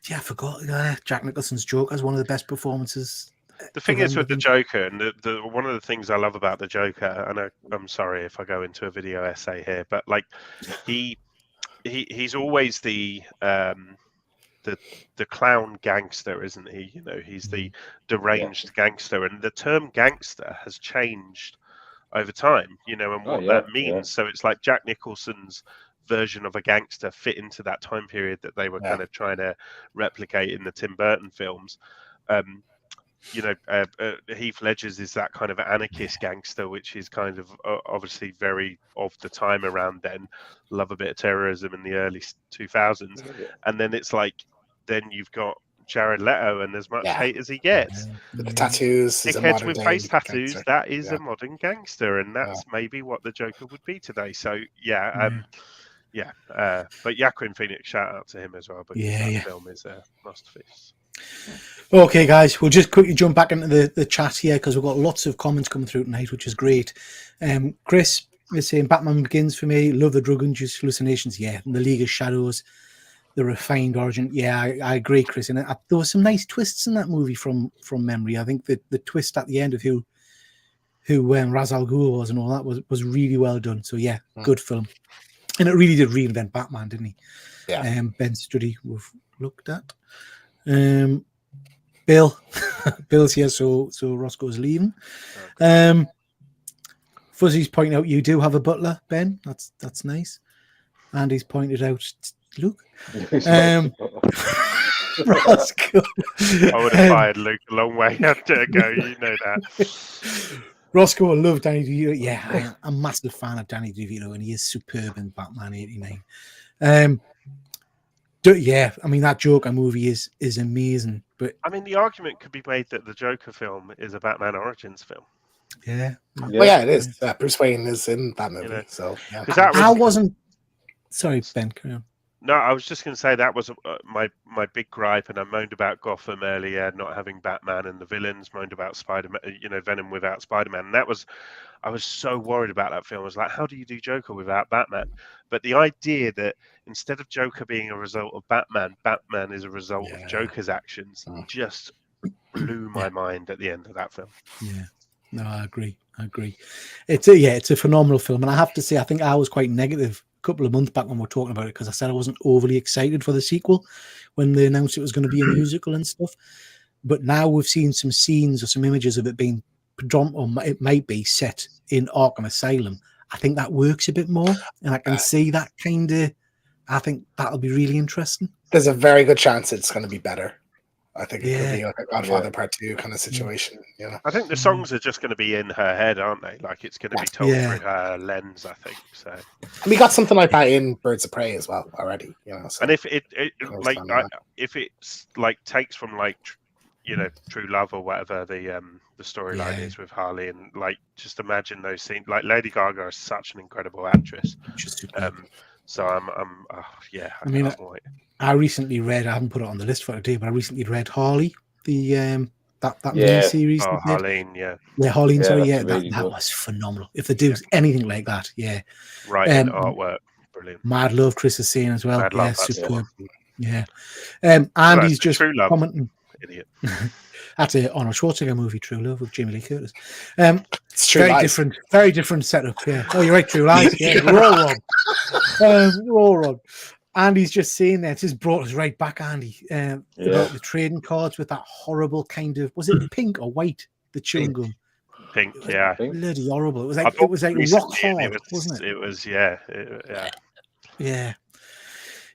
yeah, I forgot. Jack Nicholson's Joker is one of the best performances. The thing is with the Joker, and the one of the things I love about the Joker, and I'm sorry if I go into a video essay here, but like he's always the clown gangster, isn't he? He's the deranged gangster, and the term gangster has changed over time. And what that means. Yeah. So it's like Jack Nicholson's version of a gangster fit into that time period that they were kind of trying to replicate in the Tim Burton films. Heath Ledger's is that kind of anarchist gangster, which is kind of obviously very of the time around then. Love a bit of terrorism in the early 2000s. And then it's like, then you've got Jared Leto, and as much hate as he gets. The tattoos. Dickheads with face tattoos, gangster. That is a modern gangster, and that's maybe what the Joker would be today. So, but Joaquin Phoenix, shout out to him as well, because that film is a masterpiece. Okay, guys, we'll just quickly jump back into the chat here because we've got lots of comments coming through tonight, which is great. Chris is saying Batman Begins for me. Love the drug-induced hallucinations. Yeah, and the League of Shadows, the refined origin. Yeah, I agree, Chris. And there were some nice twists in that movie from memory. I think that the twist at the end of who Ra's al Ghul was and all that was really well done. So yeah, good film. And it really did reinvent Batman, didn't he? Yeah. Ben Study we've looked at. Bill's here, so Roscoe's leaving. Fuzzy's pointing out you do have a butler, Ben. That's nice. And he's pointed out Luke. Roscoe. I would have fired Luke a long way after ago. You know that. Roscoe, I love Danny DeVito. Yeah, I'm a massive fan of Danny DeVito, and he is superb in Batman 89. Yeah, I mean, that Joker movie is amazing. But I mean, the argument could be made that the Joker film is a Batman Origins film. Yeah. Well, yeah, it is. Bruce Wayne is in that movie. So yeah. I wasn't. Sorry, Ben. Carry on. No, I was just going to say that was my big gripe, and I moaned about Gotham earlier, not having Batman and the villains. Moaned about Spider-Man, Venom without Spider-Man. And I was so worried about that film. I was like, how do you do Joker without Batman? But the idea that instead of Joker being a result of Batman, Batman is a result of Joker's actions just blew my mind at the end of that film. Yeah, no, I agree. It's a phenomenal film, and I have to say, I think I was quite negative couple of months back when we were talking about it, because I said I wasn't overly excited for the sequel when they announced it was going to be a musical and stuff. But now we've seen some scenes or some images of it being predominant, or it might be set in Arkham Asylum. I think that works a bit more, and I can see that kind of. I think that'll be really interesting. There's a very good chance it's going to be better. I think it could be like a Godfather Part 2 kind of situation. I think the songs are just going to be in her head, aren't they? Like it's going to be told through her lens, I think. So, and we got something like that in Birds of Prey as well already. So and if if it's like takes from like True Love or whatever the storyline is with Harley, and like just imagine those scenes. Like Lady Gaga is such an incredible actress. So I can't wait. I recently read. I haven't put it on the list for today, but I recently read Harley, the that mini series. Oh, Harleen, Harleen. Sorry, really that good. was phenomenal. If they do anything like that, right, artwork, brilliant. Mad Love, Chris is saying as well. Mad Love, superb. Yeah. Andy's just True Love. commenting. Idiot. That's an Arnold Schwarzenegger movie, True Love, with Jamie Lee Curtis. It's True Lies. Very different setup. Yeah. Oh, you're right, True Lies. Yeah, we're all wrong. We're all wrong. Andy's just saying that. It's just brought us right back, Andy. About the trading cards with that horrible kind of, was it pink or white? The chewing gum. Pink, yeah. Bloody horrible. It was like rock hard, wasn't it? It was, yeah.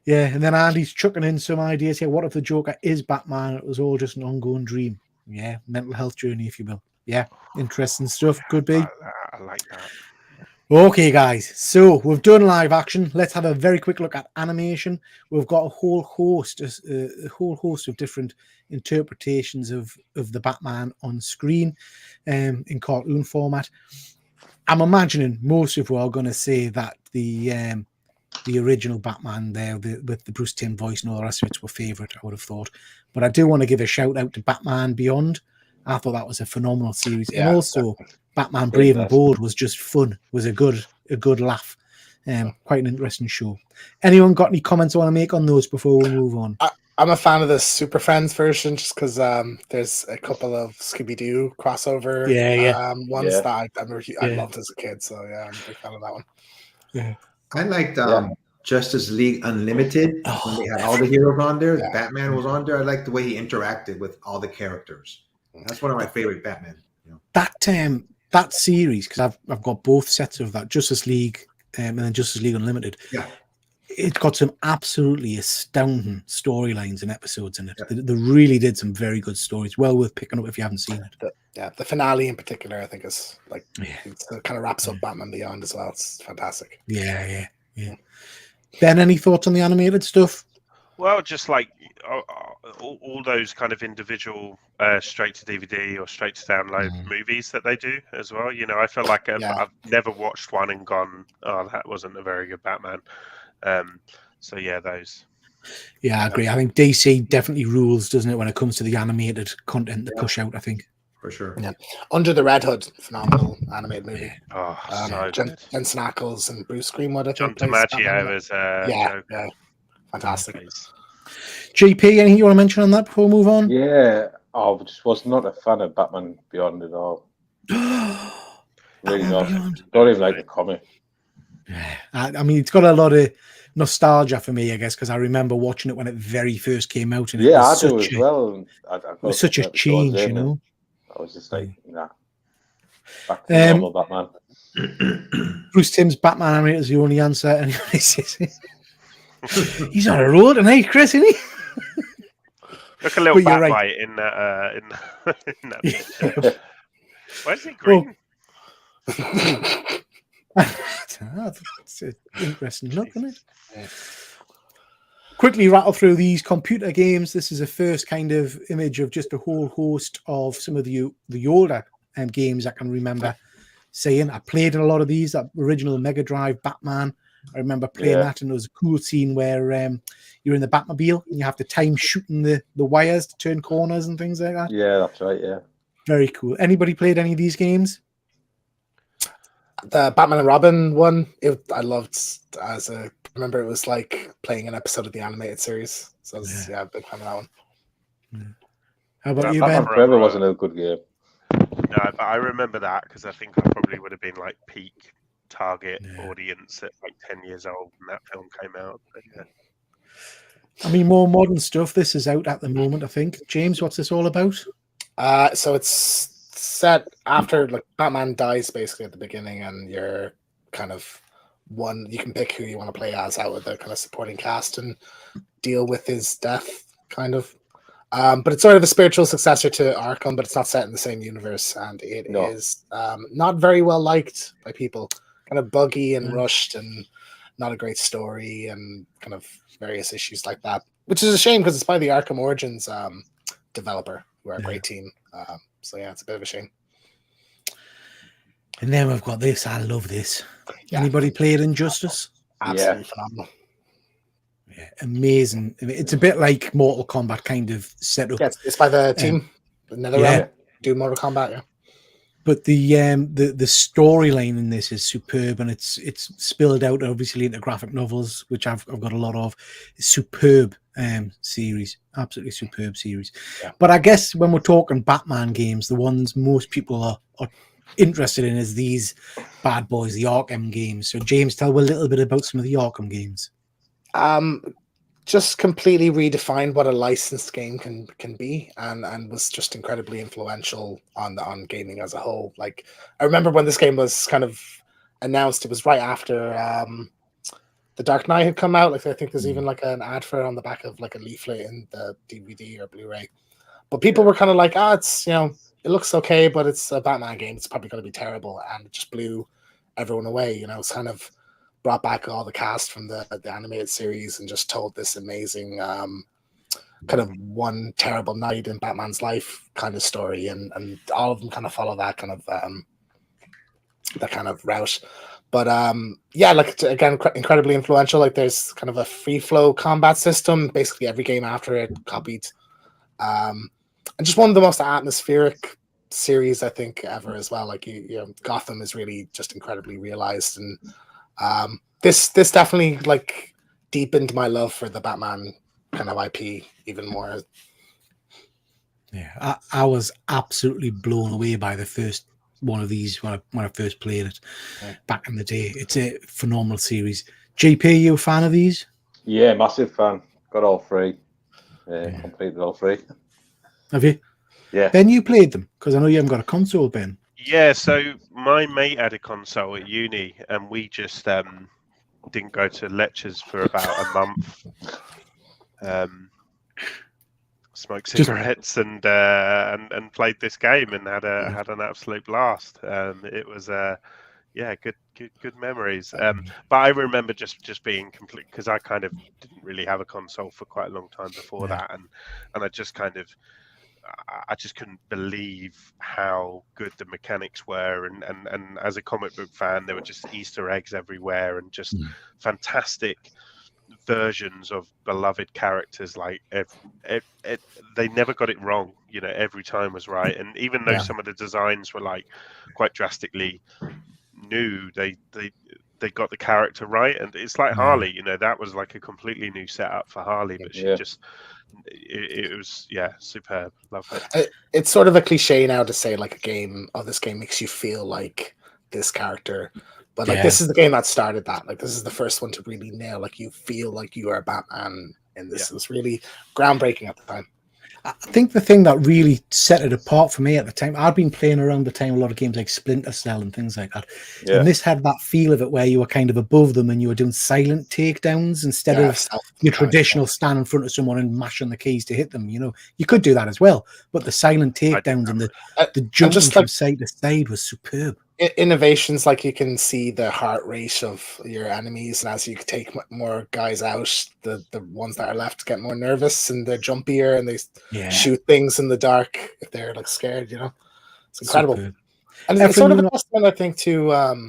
Yeah, and then Andy's chucking in some ideas here. What if the Joker is Batman? It was all just an ongoing dream. Yeah, mental health journey, if you will. Yeah, interesting stuff. Could be. I like that. Okay, guys. So we've done live action. Let's have a very quick look at animation. We've got a whole host of different interpretations of the Batman on screen, in cartoon format. I'm imagining most of you are going to say that the original Batman there with the Bruce Timm voice and all the rest of it's were favourite, I would have thought. But I do want to give a shout out to Batman Beyond. I thought that was a phenomenal series. And also Batman Brave and Bold was just fun. It was a good laugh. Quite an interesting show. Anyone got any comments I want to make on those before we move on? I'm a fan of the Super Friends version just because there's a couple of Scooby-Doo crossover ones that I loved as a kid. So yeah, I'm a big fan of that one. Yeah. I liked Justice League Unlimited when they had all the heroes on there. Yeah. Batman was on there. I liked the way he interacted with all the characters. That's one of my favorite Batman. That series, because I've got both sets of that, Justice League and then Justice League Unlimited. Yeah, it's got some absolutely astounding storylines and episodes in it. They really did some very good stories. Well worth picking up if you haven't seen it. The finale in particular, I think it kind of wraps up Batman Beyond as well. It's fantastic. Yeah. Ben, any thoughts on the animated stuff? Well, just like all those kind of individual straight to DVD or straight to download movies that they do as well. I feel like I've never watched one and gone, oh, that wasn't a very good Batman. So yeah, those. Yeah, I agree. I think DC definitely rules, doesn't it, when it comes to the animated content they push out, I think. For sure. Yeah. Under the Red Hood, phenomenal animated movie. Oh, so good. Jensen Ackles and Bruce Greenwood. John DiMaggio was fantastic. GP, anything you want to mention on that before we move on? Yeah, I just was not a fan of Batman Beyond at all. Really not. Don't even like the comic. Yeah, I mean, it's got a lot of nostalgia for me, I guess, because I remember watching it when it very first came out. And I do as well. It was such a change, I was just like, back to normal Batman. Bruce Timm's Batman animated is the only answer. And he's on a roll tonight, Chris, isn't he? Look a little bat bite in that picture. Why is he green? That's an interesting look, isn't it? Yeah. Quickly rattle through these computer games. This is a first kind of image of just a whole host of some of the older games I can remember seeing. I played in a lot of these, that original Mega Drive Batman, I remember playing that, and there was a cool scene where you're in the Batmobile and you have to time shooting the wires to turn corners and things like that. Yeah, that's right. Yeah. Very cool. Anybody played any of these games? The Batman and Robin one, I loved. I remember it was like playing an episode of the animated series. So I was a big fan of that one. Yeah. How about you, Batman Ben? Forever wasn't a good game. No, but I remember that because I think I probably would have been like peak target audience at like 10 years old when that film came out. But, I mean, more modern stuff. This is out at the moment, I think. James, what's this all about? So it's set after like Batman dies basically at the beginning, and you're kind of you can pick who you want to play as out of the kind of supporting cast and deal with his death, kind of. But it's sort of a spiritual successor to Arkham, but it's not set in the same universe, and it is not very well liked by people. Kind of buggy and rushed, and not a great story, and kind of various issues like that. Which is a shame because it's by the Arkham Origins developer, who are a great team. So yeah, it's a bit of a shame. And then we've got this. I love this. Anybody played Injustice? Absolutely phenomenal. Yeah, amazing. It's a bit like Mortal Kombat kind of setup. Yeah, it's by the team. NetherRealm do Mortal Kombat. Yeah. But the storyline in this is superb, and it's spilled out obviously into graphic novels, which I've got a lot of. Superb series, absolutely superb series. Yeah. But I guess when we're talking Batman games, the ones most people are interested in is these bad boys, the Arkham games. So James, tell us a little bit about some of the Arkham games. Just completely redefined what a licensed game can be, and was just incredibly influential on gaming as a whole. Like, I remember when this game was kind of announced, it was right after The Dark Knight had come out. Like, I think there's even like an ad for it on the back of like a leaflet in the DVD or Blu-ray. But people were kind of like, it's, you know, it looks okay, but it's a Batman game. It's probably going to be terrible, and it just blew everyone away. You know, it's kind of brought back all the cast from the animated series and just told this amazing kind of one terrible night in Batman's life kind of story, and all of them kind of follow that kind of route. But like, again, incredibly influential. Like, there's kind of a free flow combat system. Basically, every game after it copied, and just one of the most atmospheric series I think ever as well. Like, you know, Gotham is really just incredibly realized, and this definitely like deepened my love for the Batman kind of IP even more. Yeah, I was absolutely blown away by the first one of these when I first played it back in the day. It's a phenomenal series. JP, are you a fan of these? Yeah, massive fan. Got all three. Completed all three. Have you? Yeah. Ben, you played them? Because I know you haven't got a console, Ben. Yeah, so my mate had a console at uni, and we just didn't go to lectures for about a month. Smoked cigarettes and played this game and had an absolute blast. It was good memories. But I remember just being complete, because I kind of didn't really have a console for quite a long time before that, and I just kind of. I just couldn't believe how good the mechanics were, and as a comic book fan, there were just Easter eggs everywhere, and just fantastic versions of beloved characters. Like, they never got it wrong. You know, every time was right, and even though some of the designs were like quite drastically new, they got the character right. And it's like Harley. You know, that was like a completely new setup for Harley, but she just. It was superb. Loved it. It's sort of a cliche now to say like this game makes you feel like this character, but like this is the game that started that. Like, this is the first one to really nail like you feel like you are Batman in this. It was really groundbreaking at the time. I think the thing that really set it apart for me at the time, I'd been playing around the time a lot of games like Splinter Cell and things like that. Yeah. And this had that feel of it where you were kind of above them and you were doing silent takedowns instead of your traditional stand in front of someone and mashing the keys to hit them. You know, you could do that as well, but the silent takedowns and the jumping from side to side was superb. Innovations, like you can see the heart rate of your enemies, and as you take more guys out, the ones that are left get more nervous and they're jumpier and they shoot things in the dark if they're like scared. You know, it's incredible. Superb. And it's sort of a testament, I think, to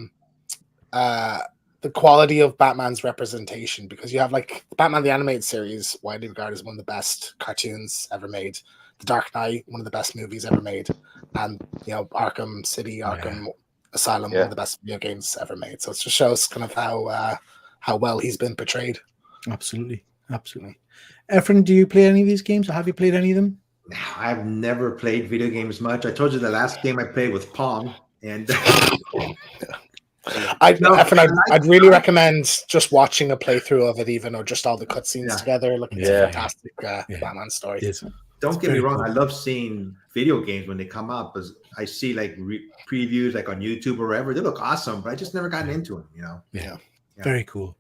the quality of Batman's representation, because you have like Batman the Animated Series, widely regarded as one of the best cartoons ever made. The Dark Knight, one of the best movies ever made, and Arkham City, Arkham Asylum, one of the best video games ever made. So it just shows kind of how well he's been portrayed. Absolutely. Efren, do you play any of these games, or have you played any of them? I've never played video games much. I told you the last game I played was Pong, and I'd really recommend just watching a playthrough of it, even, or just all the cutscenes together. Look, it's a fantastic Batman story. Don't get me wrong, I love seeing video games when they come out, because I see like previews like on YouTube or wherever. They look awesome, but I just never gotten into them, Yeah. Very cool.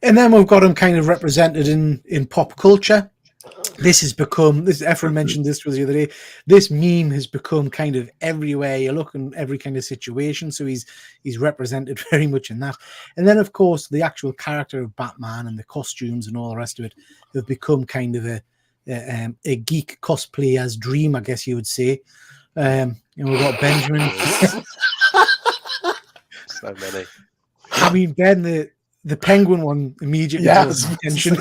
And then we've got them kind of represented in pop culture. Efren mentioned this the other day. This meme has become kind of everywhere. You look in every kind of situation. So he's represented very much in that. And then, of course, the actual character of Batman and the costumes and all the rest of it have become kind of a geek cosplayer's dream, I guess you would say. We've got Benjamin. So many. I mean, Ben, the penguin one immediately draws attention.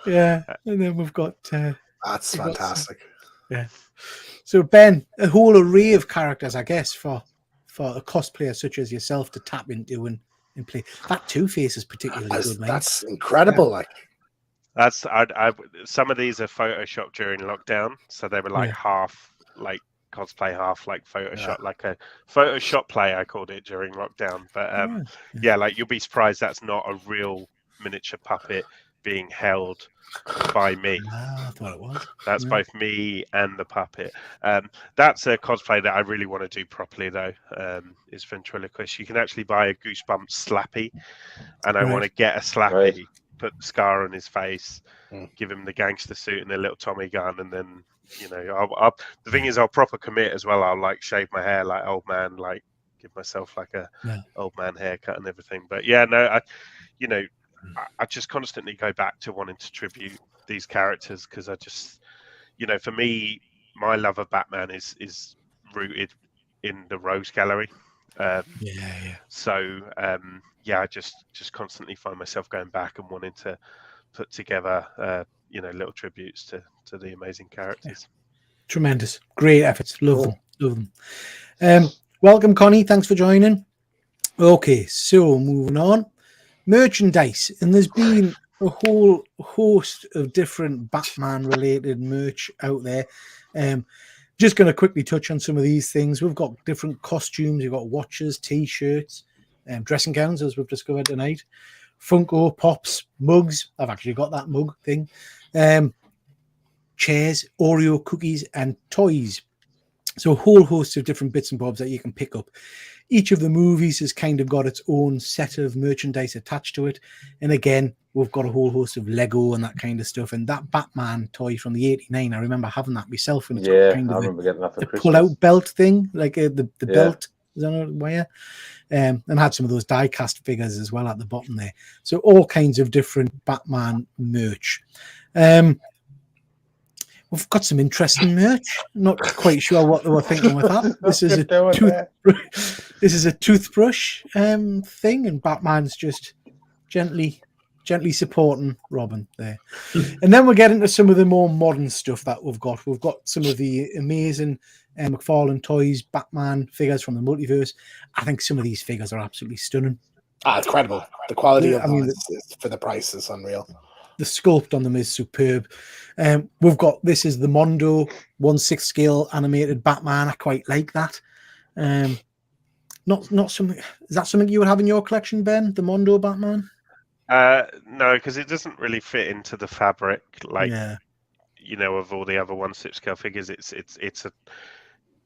Yeah, and then we've got that's fantastic. So Ben, a whole array of characters, I guess, for a cosplayer such as yourself to tap into and play. That Two-Face is particularly good, mate. That's incredible. That's some of these are photoshopped during lockdown, so they were like half like cosplay, half like Photoshop, like a Photoshop play, I called it during lockdown. But like you'll be surprised that's not a real miniature puppet being held by me. I thought it was. That's both me and the puppet. That's a cosplay that I really want to do properly, though, is Ventriloquist. You can actually buy a Goosebumps Slappy, and I want to get a Slappy, put the scar on his face, give him the gangster suit and a little Tommy gun, and then I'll the thing is, I'll proper commit as well. I'll like shave my hair like old man, like give myself like a old man haircut and everything. But I just constantly go back to wanting to tribute these characters, because I just, for me, my love of Batman is rooted in the Rogues Gallery. So I just constantly find myself going back and wanting to put together little tributes to the amazing characters. Tremendous, great efforts. Love them. Welcome, Connie. Thanks for joining. Okay, so moving on. Merchandise, and there's been a whole host of different Batman related merch out there. Just going to quickly touch on some of these things. We've got different costumes, we've got watches, t-shirts, dressing gowns, as we've discovered tonight, Funko Pops, mugs. I've actually got that mug thing, chairs, Oreo cookies, and toys. So a whole host of different bits and bobs that you can pick up. Each of the movies has kind of got its own set of merchandise attached to it. And again, we've got a whole host of Lego and that kind of stuff. And that Batman toy from the 89, I remember having that myself. And it's got kind of I remember getting that for Christmas. Pull-out belt thing, like the belt is on a wire. And had some of those die-cast figures as well at the bottom there. So all kinds of different Batman merch. We've got some interesting merch. Not quite sure what they were thinking with that. This is a toothbrush thing, and Batman's just gently supporting Robin there. And then we're getting to some of the more modern stuff that we've got. We've got some of the amazing McFarlane Toys Batman figures from the multiverse. I think some of these figures are absolutely stunning. It's incredible. The quality of them for the price is unreal. The sculpt on them is superb. We've got, this is the Mondo 1/6 scale animated Batman. I quite like that. Not something. Is that something you would have in your collection, Ben? The Mondo Batman? No, because it doesn't really fit into the fabric of all the other 1/6 scale figures.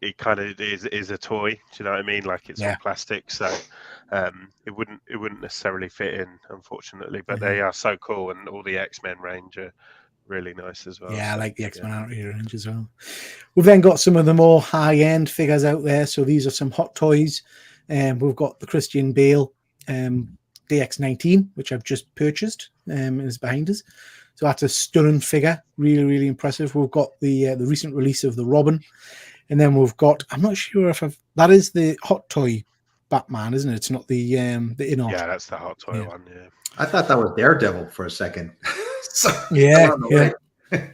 It kind of is a toy. Do you know what I mean? Like it's all plastic, so it wouldn't necessarily fit in, unfortunately. But they are so cool, and all the X-Men range are really nice as well. Yeah, I like the X-Men range as well. We've then got some of the more high-end figures out there. So these are some Hot Toys. We've got the Christian Bale DX19, which I've just purchased, and is behind us. So that's a stunning figure, really, really impressive. We've got the recent release of the Robin. And then we've got, I'm not sure if that is the Hot Toy Batman, isn't it? It's not the Inot. Yeah, that's the Hot Toy one. Yeah. I thought that was Daredevil for a second. So, Yeah, yeah.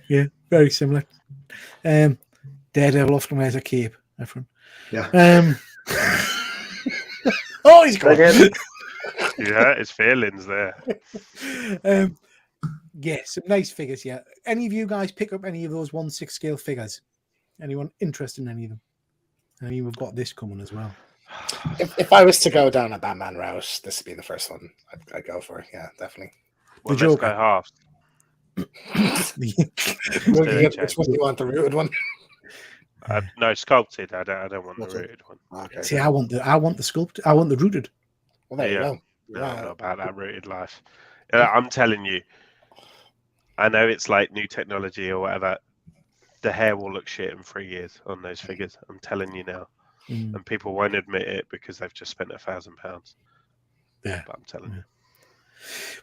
Yeah, very similar. Daredevil often wears a cape. Efren. Yeah. Oh, he's gone. Yeah, his feelings there. Yeah, some nice figures. Yeah, any of you guys pick up any of those 1/6 scale figures? Anyone interested in any of them? I mean, we've got this coming as well. If I was to go down a Batman route, this would be the first one I'd go for. Yeah, definitely. Well, The let's Joker. go halves. Which one do you want? The rooted one? No, sculpted. I don't want the rooted one. Okay. See, I want the sculpted. I want the rooted. Well, there you Yeah. go. No, I'm not about that rooted life. I'm telling you, I know it's like new technology or whatever. The hair will look shit in 3 years on those figures. I'm telling you now. And people won't admit it because they've just spent £1,000. Yeah. But I'm telling you.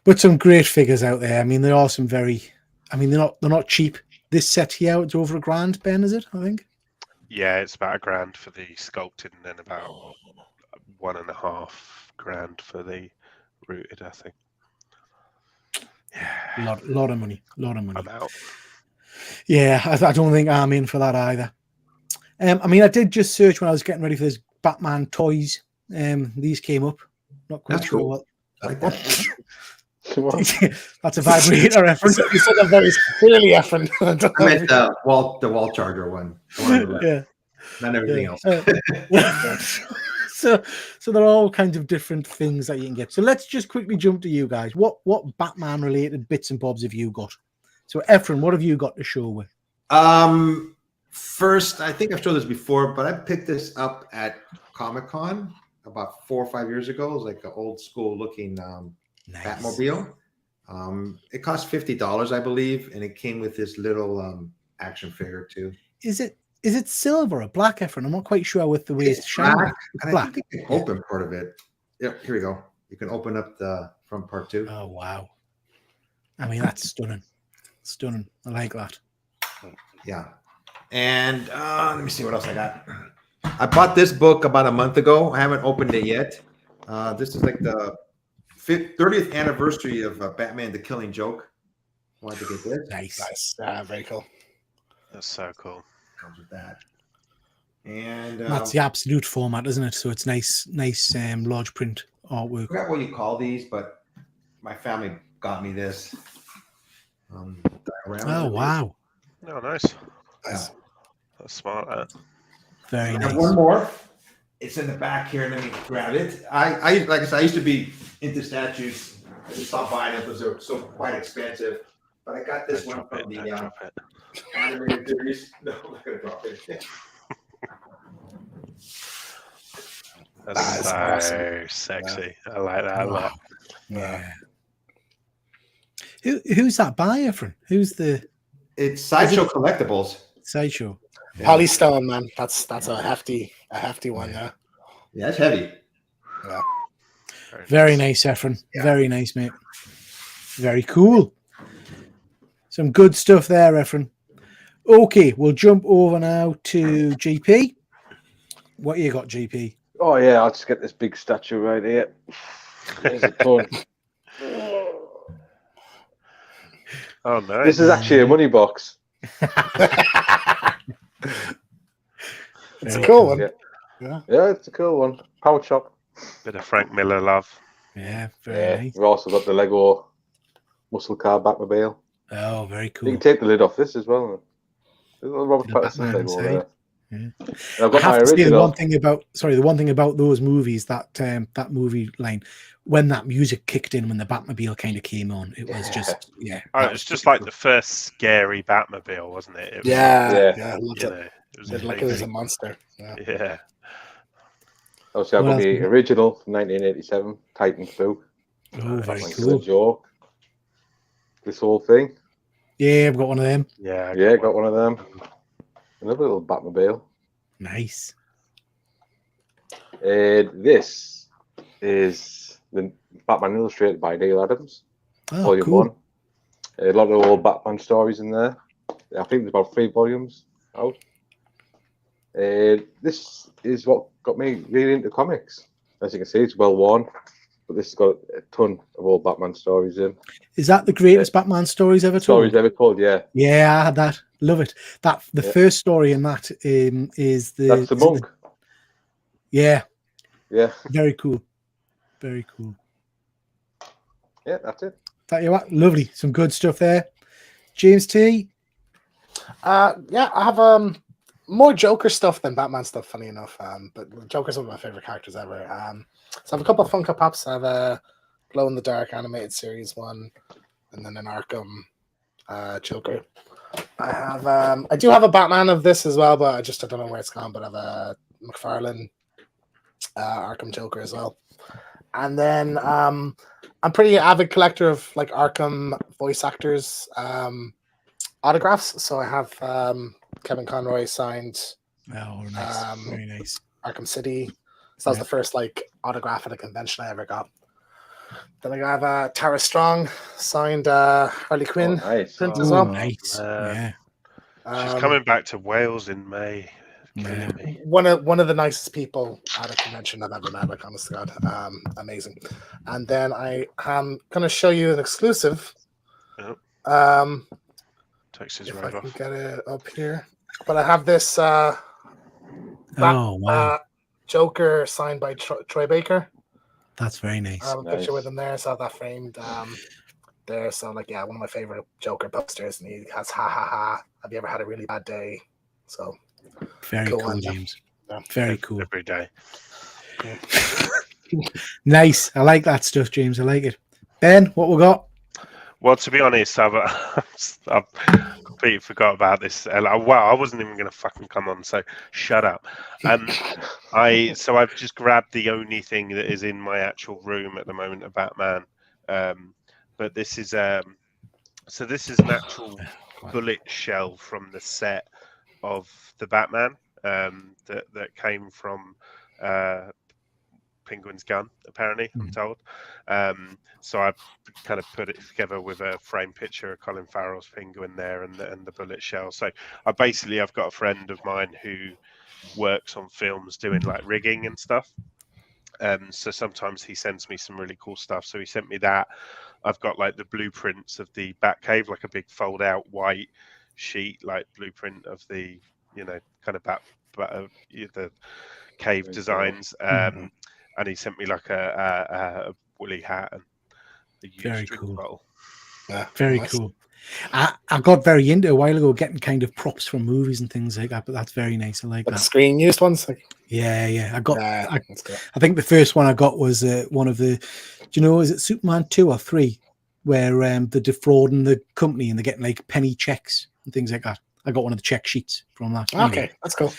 But some great figures out there. I mean, there are some very. I mean, they're not cheap. This set here, it's over £1,000, Ben, is it? I think. Yeah, it's about £1,000 for the sculpted and then about £1.5 for the rooted, I think. Yeah, lot of money. I'm out. Yeah, I don't think I'm in for that either. I mean, I did just search when I was getting ready for this Batman toys. These came up. Not quite That's sure cool. what. I like that. That's a vibrator reference. You said that very clearly, Efren. I meant the wall charger one. The one on the left. Yeah. Not everything else. So there are all kinds of different things that you can get. So let's just quickly jump to you guys. What Batman related bits and bobs have you got? So Efren, what have you got to show with? First, I think I've showed this before, but I picked this up at Comic-Con about 4 or 5 years ago. It was like an old school looking Nice. Batmobile. It cost $50, I believe, and it came with this little action figure too. Is it silver or black, Efren? I'm not quite sure with the way it's shining. black, and Black. I think you can open part of it. Yep, here we go. You can open up the front part too. Oh wow! I mean, that's stunning. Stunning. I like that. Yeah. And let me see what else I got. I bought this book about a month ago. I haven't opened it yet. This is like the 30th anniversary of Batman: The Killing Joke. Wanted to get this. Nice. Very cool. That's so cool. Comes with that. And That's the absolute format, isn't it? So it's nice, large print I artwork. forgot what you call these, but my family got me this. Oh wow! Oh, nice. Yeah. That's smart. That. Very I nice. have one more. It's in the back here. Let me grab it. I like I said, I used to be into statues. I just stopped buying them because they're so quite expensive. But I got this one from the animated series. No, I'm not gonna drop it. That's so awesome. sexy. I like that a lot. Yeah. Who's that by, Efren? Who's the It's Sideshow Collectibles. sideshow? Polystone, man. That's a hefty one. Yeah. Yeah, it's heavy. Yeah. Very nice, Efren. Yeah. Very nice, mate. Very cool. Some good stuff there, Efren. Okay, we'll jump over now to GP. What you got, GP? Oh yeah, I'll just get this big statue right here. There's a ton. Oh no! This is actually a money box. It's a cool one. Yeah, it's a cool one. Power chop. Bit of Frank Miller love. Yeah, very nice. We've also got the Lego muscle car Batmobile. Oh, very You cool. can take the lid off this as well. There's a Robert The Pattinson Batman Lego inside. there. Yeah. And I've I got my have to say the original. one thing about those movies, that movie line, when that music kicked in, when the Batmobile kind of came on, it was just Oh, it was just like the first scary Batmobile, wasn't it? It was, Yeah. Yeah. I loved you it. know, it was Like it was a amazing. monster. Yeah. Yeah. Obviously, I've What got else the we got? original from 1987, Titan 2. oh, very Like cool. the joke. This whole thing. Yeah, I've got one of them. Yeah. Yeah, got one of them. Another little Batmobile. Nice. This is the Batman illustrated by Neil Adams, Oh, volume cool. 1. A lot of old Batman stories in there. I think there's about 3 volumes out. This is what got me really into comics. As you can see, it's well worn, but this has got a ton of old Batman stories in. Is that the greatest Batman stories ever told? Stories ever told, yeah. Yeah, I had that. Love it. That the first story in that is the. That's the monk. Yeah. Yeah. Very cool. Very cool. Yeah, that's it. That you what? Lovely. Some good stuff there. James T. Yeah, I have more Joker stuff than Batman stuff, funny enough. But Joker's one of my favorite characters ever. So I have a couple of Funko Pops. I have a Glow in the Dark animated series one, and then an Arkham Joker. I do have a Batman of this as well, but I don't know where it's gone. But I have a McFarlane Arkham Joker as well. And then I'm pretty avid collector of like Arkham voice actors autographs. So I have Kevin Conroy signed. Oh, nice. Very nice. Arkham City. So that was the first like autograph at a convention I ever got. Then I have Tara Strong signed Harley Quinn print as well. Nice. Yeah. She's coming back to Wales in May. Yeah. One of the nicest people at a convention I've ever met. Like, honest to God, amazing. And then I am going to show you an exclusive. Yep. Takes his if robe I can off. get it up here, but I have this. Wow. Joker signed by Troy Baker. That's very nice. I have a picture with him there, so I have that framed there. So like, yeah, one of my favorite Joker posters, and he has ha ha ha. Have you ever had a really bad day? So very cool, James. Yeah. Very cool. Every day. Yeah. Nice. I like that stuff, James. I like it. Ben, what we got? Well, to be honest, I've completely forgot about this. Well, I wasn't even going to fucking come on, so shut up. So I've just grabbed the only thing that is in my actual room at the moment of Batman. But this is this is an actual bullet shell from the set of the Batman that came from Penguin's gun, apparently, I'm told. So I kind of put it together with a frame picture of Colin Farrell's Penguin there and the bullet shell. So I've got a friend of mine who works on films doing like rigging and stuff. So sometimes he sends me some really cool stuff. So he sent me that. I've got like the blueprints of the Batcave, like a big fold out white sheet, like blueprint of the, kind of the cave designs. And he sent me like a woolly hat and a used Very drink cool. bottle. Yeah, Very cool. I got very into it a while ago, getting kind of props from movies and things like that. But that's very nice. I like that. Screen used ones. Like, yeah. I got. that's good. I think the first one I got was one of the. Do you know? Is it Superman 2 or 3, where they're defrauding the company and they're getting like penny checks and things like that. I got one of the check sheets from that. Okay, that's cool.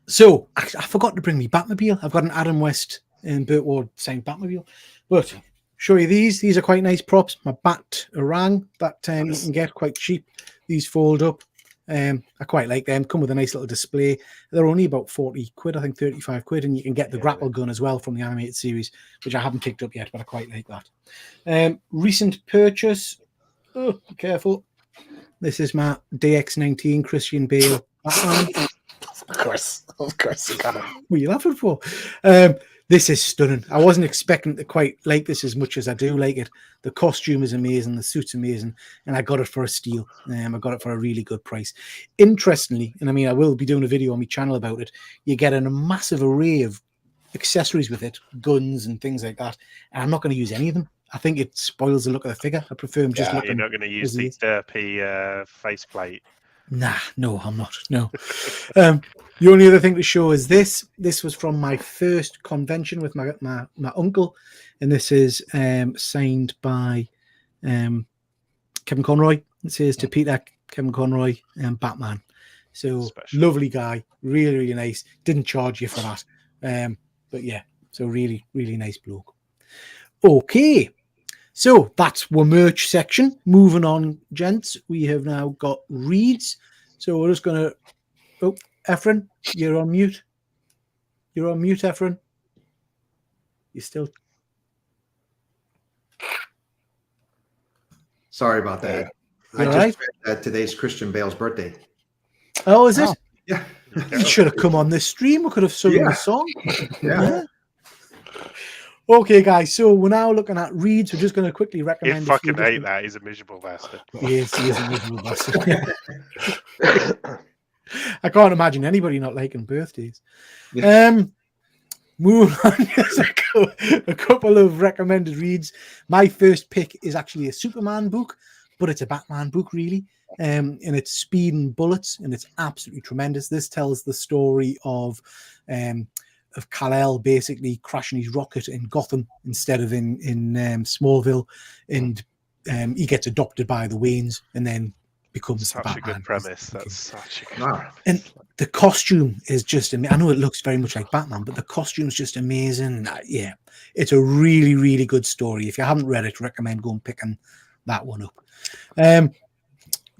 So I forgot to bring me Batmobile. I've got an Adam West and Burt Ward signed Batmobile, but show you these. These are quite nice props. My Bat-Orang that you can get quite cheap. These fold up. I quite like them. Come with a nice little display. They're only about 40 quid, I think 35 quid, and you can get the grapple gun as well from the animated series, which I haven't picked up yet, but I quite like that. Recent purchase. Oh, be careful. This is my DX19 Christian Bale Batman. Of course, you got it. What are you laughing for? This is stunning. I wasn't expecting to quite like this as much as I do like it. The costume is amazing, the suit's amazing, and I got it for a steal. I got it for a really good price. Interestingly, and I mean, I will be doing a video on my channel about it, you get a massive array of accessories with it, guns and things like that, and I'm not going to use any of them. I think it spoils the look of the figure. I prefer him just looking. You're not going to use the derpy faceplate. Nah, no, I'm not. No. The only other thing to show is this. This was from my first convention with my uncle, and this is signed by Kevin Conroy. It says to Peter, Kevin Conroy, and Batman. So Special. Lovely guy, really, really nice. Didn't charge you for that, but yeah. So really, really nice bloke. Okay. So that's our merch section. Moving on, gents. We have now got reads. So we're just going to... Oh, Efren, you're on mute. You're on mute, Efren. You still... Sorry about that. I just read that today's Christian Bale's birthday. Oh, is it? Yeah. You should have come on this stream. We could have sung the song. Yeah. Okay, guys. So we're now looking at reads. We're just going to quickly He recommend. fucking hate that. He's a miserable bastard. Yes, he is a miserable bastard. I can't imagine anybody not liking birthdays. Moving on, a couple of recommended reads. My first pick is actually a Superman book, but it's a Batman book, really. And it's Speed and Bullets, and it's absolutely tremendous. This tells the story of Kal-El basically crashing his rocket in Gotham instead of in Smallville, and he gets adopted by the Waynes, and then becomes such Batman. a good premise. That's such a good premise. And the costume is just I know it looks very much like Batman, but the costume is just amazing. Yeah, it's a really, really good story. If you haven't read it, recommend going picking that one up.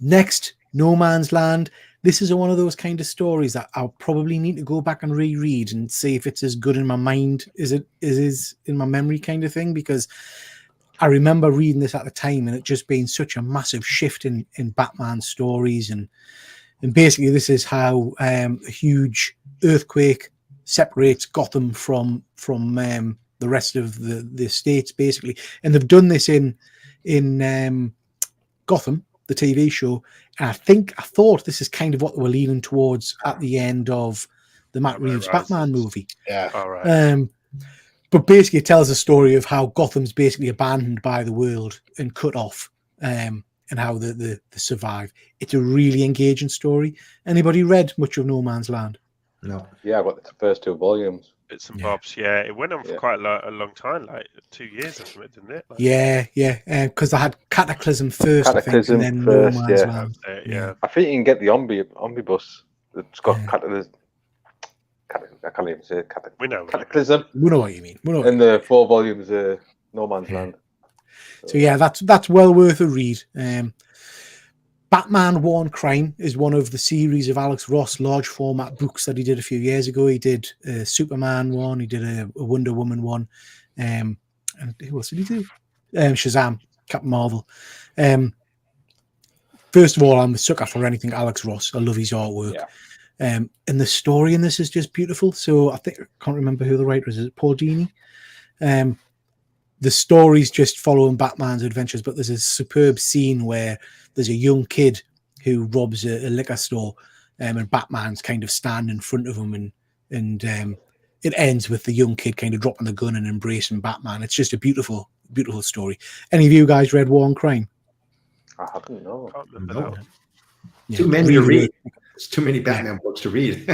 Next, No Man's Land. This is one of those kind of stories that I'll probably need to go back and reread and see if it's as good in my mind as it is in my memory, kind of thing, because I remember reading this at the time and it just being such a massive shift in Batman stories. And basically this is how a huge earthquake separates Gotham from the rest of the states, basically. And they've done this in Gotham, the TV show. And I thought this is kind of what they were leaning towards at the end of the Matt Reeves Batman movie. Yeah. All right. But basically it tells a story of how Gotham's basically abandoned by the world and cut off, and how they survive. It's a really engaging story. Anybody read much of No Man's Land? No. Yeah, I got the first 2 volumes. Bits and bobs. Yeah, it went on for quite a long time, like 2 years or something, didn't it? Like, yeah. Because they had Cataclysm first, I think, and then first, No Man's Land. Yeah. I think you can get the omnibus. It's got Cataclysm. I can't even say it. Cataclysm. We know what you mean. And the 4 volumes of No Man's Land. So yeah, that's well worth a read. Batman War and Crime is one of the series of Alex Ross large format books that he did a few years ago. He did a Superman one, he did a Wonder Woman one, and who else did he do? Shazam, Captain Marvel. First of all, I'm a sucker for anything Alex Ross. I love his artwork. Yeah. And the story in this is just beautiful. So I can't remember who the writer is. Is it Paul Dini? The story's just following Batman's adventures, but there's a superb scene where there's a young kid who robs a liquor store, and Batman's kind of standing in front of him, and it ends with the young kid kind of dropping the gun and embracing Batman. It's just a beautiful, beautiful story. Any of you guys read War and Crime? I haven't, no. Can't remember that one. Yeah, Too many to read. There's too many Batman books to read.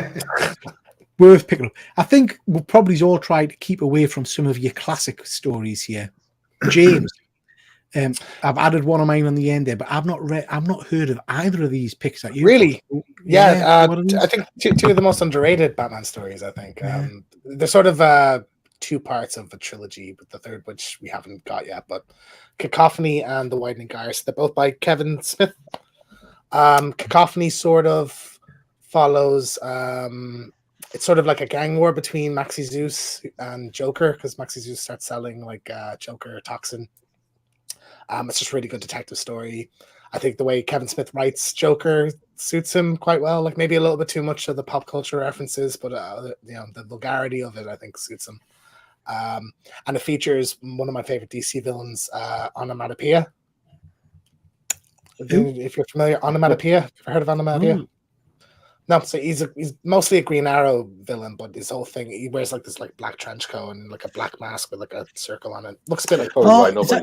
Worth picking up. I think we'll probably all try to keep away from some of your classic stories here. James, I've added one of mine on the end there, but I've not heard of either of these picks that you really. Yeah, I I think two of the most underrated Batman stories. I think they're sort of 2 parts of a trilogy, but the third, which we haven't got yet. But Cacophony and The Widening Gyre, they're both by Kevin Smith. Cacophony sort of follows. It's sort of like a gang war between Maxi Zeus and Joker, because Maxi Zeus starts selling like Joker toxin. It's just a really good detective story. I think the way Kevin Smith writes Joker suits him quite well. Like maybe a little bit too much of the pop culture references, but the vulgarity of it I think suits him. And it features one of my favorite DC villains, Onomatopoeia. If you're familiar, Onomatopoeia. Ever heard of Onomatopoeia? Oh. No, so he's mostly a Green Arrow villain, but his whole thing, he wears like this like black trench coat and like a black mask with like a circle on it. Looks a bit like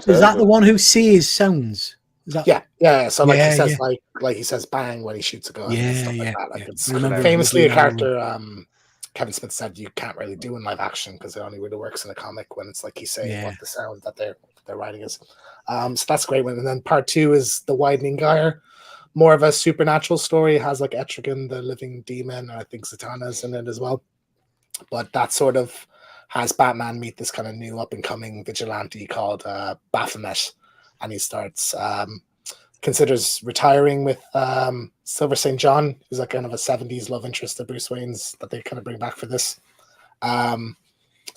is that the one who says sounds? Is that... Yeah. So like he says like he says bang when he shoots a gun and stuff like that. Like it's famously a character Kevin Smith said you can't really do in live action because it only really works in a comic when it's like he's saying what the sound that they're writing is. So that's a great one. And then part 2 is The Widening Gyre. More of a supernatural story. It has like Etrigan, the living demon, and I think Zatanna's in it as well. But that sort of has Batman meet this kind of new up-and-coming vigilante called Baphomet, and he starts considers retiring with Silver St. John, who's like kind of a 70s love interest of Bruce Wayne's that they kind of bring back for this. So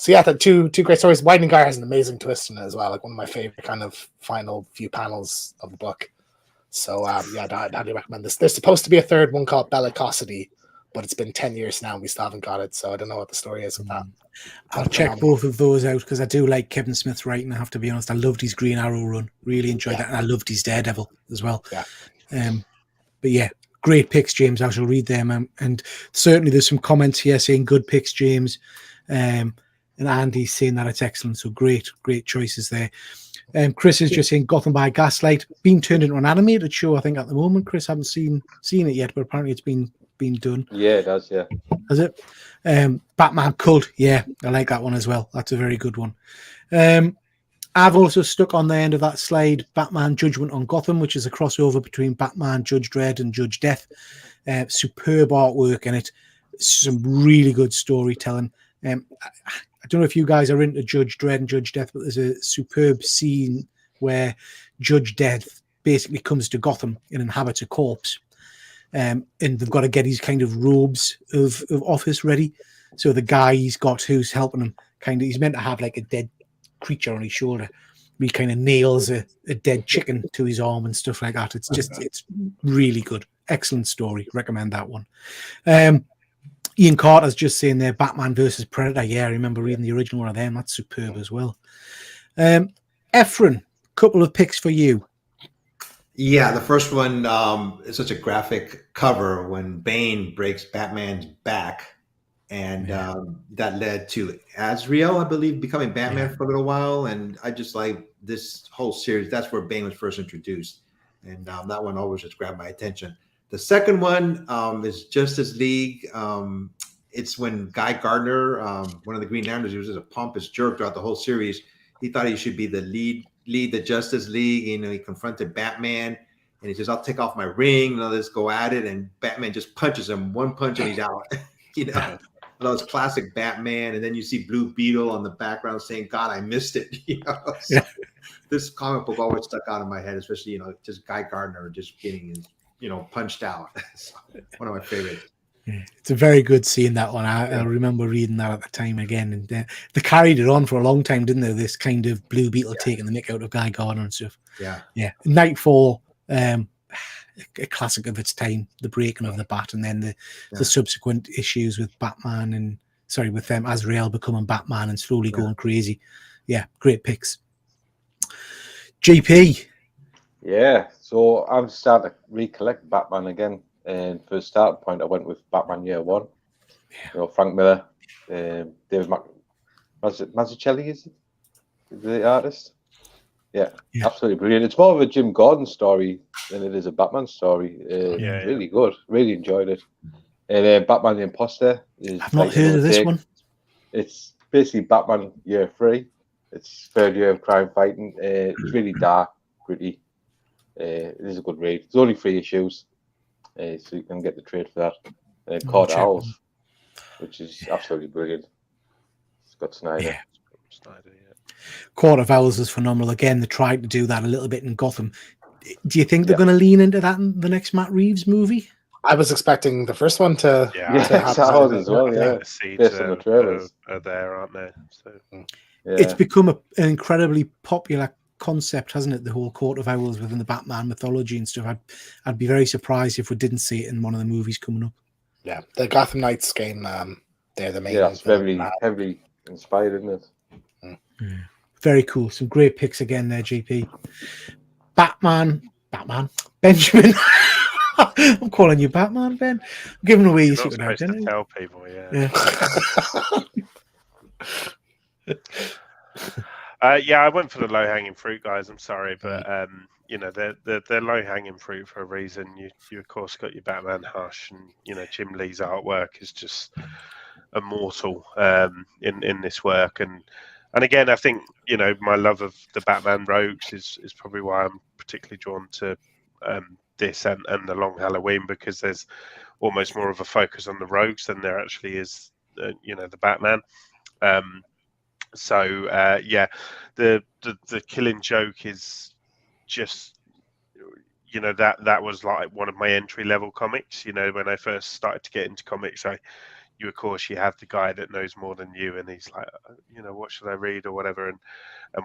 yeah, the two great stories. Widening Gyre has an amazing twist in it as well, like one of my favorite kind of final few panels of the book. So I'd highly recommend this. There's supposed to be a third one called Bellicosity, but it's been 10 years now and we still haven't got it. So I don't know what the story is with that. I'll check both of those out because I do like Kevin Smith's writing. I have to be honest. I loved his Green Arrow run. Really enjoyed that. And I loved his Daredevil as well. Yeah. But yeah, great picks, James. I shall read them. And certainly there's some comments here saying good picks, James. And Andy's saying that it's excellent. So great choices there. Chris is just saying Gotham by Gaslight being turned into an animated show. I think at the moment, Chris, haven't seen it yet, but apparently it's been done. Yeah, it does. Yeah, has it? Batman Cult. Yeah, I like that one as well. That's a very good one. I've also stuck on the end of that slide Batman Judgment on Gotham, which is a crossover between Batman, Judge Dredd, and Judge Death. Superb artwork in it. Some really good storytelling. I don't know if you guys are into Judge Dredd and Judge Death, but there's a superb scene where Judge Death basically comes to Gotham and inhabits a corpse. And they've got to get his kind of robes of office ready. So the guy he's got who's helping him, he's meant to have like a dead creature on his shoulder. He kind of nails a dead chicken to his arm and stuff like that. It's really good. Excellent story. Recommend that one. Ian Carter's just saying there, Batman versus Predator. Yeah, I remember reading the original one of them. That's superb as well. Efren, couple of picks for you. Yeah, the first one is such a graphic cover when Bane breaks Batman's back. And that led to Azrael, I believe, becoming Batman for a little while. And I just like this whole series. That's where Bane was first introduced. And that one always just grabbed my attention. The second one is Justice League. It's when Guy Gardner, one of the Green Lanterns, he was just a pompous jerk throughout the whole series. He thought he should be the lead the Justice League. You know, he confronted Batman and he says, "I'll take off my ring. Let's go at it." And Batman just punches him. One punch and he's out. You know, those classic Batman. And then you see Blue Beetle on the background saying, "God, I missed it." You know, so this comic book always stuck out in my head, especially, you know, just Guy Gardner just getting his, you know, punched out. So, one of my favorites. Yeah, it's a very good scene, that one. I remember reading that at the time again, and they carried it on for a long time, didn't they? This kind of Blue Beetle taking the mick out of Guy Gardner and stuff. Yeah. Nightfall, a classic of its time. The breaking of the bat, and then the subsequent issues with Batman and with them Azrael becoming Batman and slowly going crazy. Yeah, great picks. GP. Yeah, so I'm starting to recollect Batman again. And for the start point, I went with Batman Year One. You know, Frank Miller, David Mazzucchelli, is it? The artist? Yeah, absolutely brilliant. It's more of a Jim Gordon story than it is a Batman story. Really good. Really enjoyed it. And Batman the Imposter is. I've not heard of this one. It's basically Batman Year 3. It's third year of crime fighting. It's really dark, gritty. It is a good read. It's only 3 issues. So you can get the trade for that. Court of Owls, which is absolutely brilliant. It's got Snyder. Court of Owls is phenomenal. Again, they tried to do that a little bit in Gotham. Do you think they're going to lean into that in the next Matt Reeves movie? I was expecting the first one to happen as well. Yeah, the seeds are there, aren't they? So it's become an incredibly popular concept, hasn't it? The whole Court of Owls within the Batman mythology and stuff. I'd be very surprised if we didn't see it in one of the movies coming up. Yeah, the Gotham Knights game. They're the main. Yeah, it's very heavily inspired, isn't it? Very cool. Some great picks again there, GP. Batman, Benjamin. I'm calling you Batman, Ben. I'm giving away your secret out, didn't tell people, I went for the low-hanging fruit, guys. I'm sorry, but you know, they're low-hanging fruit for a reason. You of course got your Batman Hush, and you know Jim Lee's artwork is just immortal in this work. And again, I think, you know, my love of the Batman Rogues is probably why I'm particularly drawn to this and the Long Halloween, because there's almost more of a focus on the Rogues than there actually is, you know, the Batman. So the Killing Joke is just, you know, that was like one of my entry level comics. You know, when I first started to get into comics, you of course you have the guy that knows more than you, and he's like, you know, what should I read or whatever, and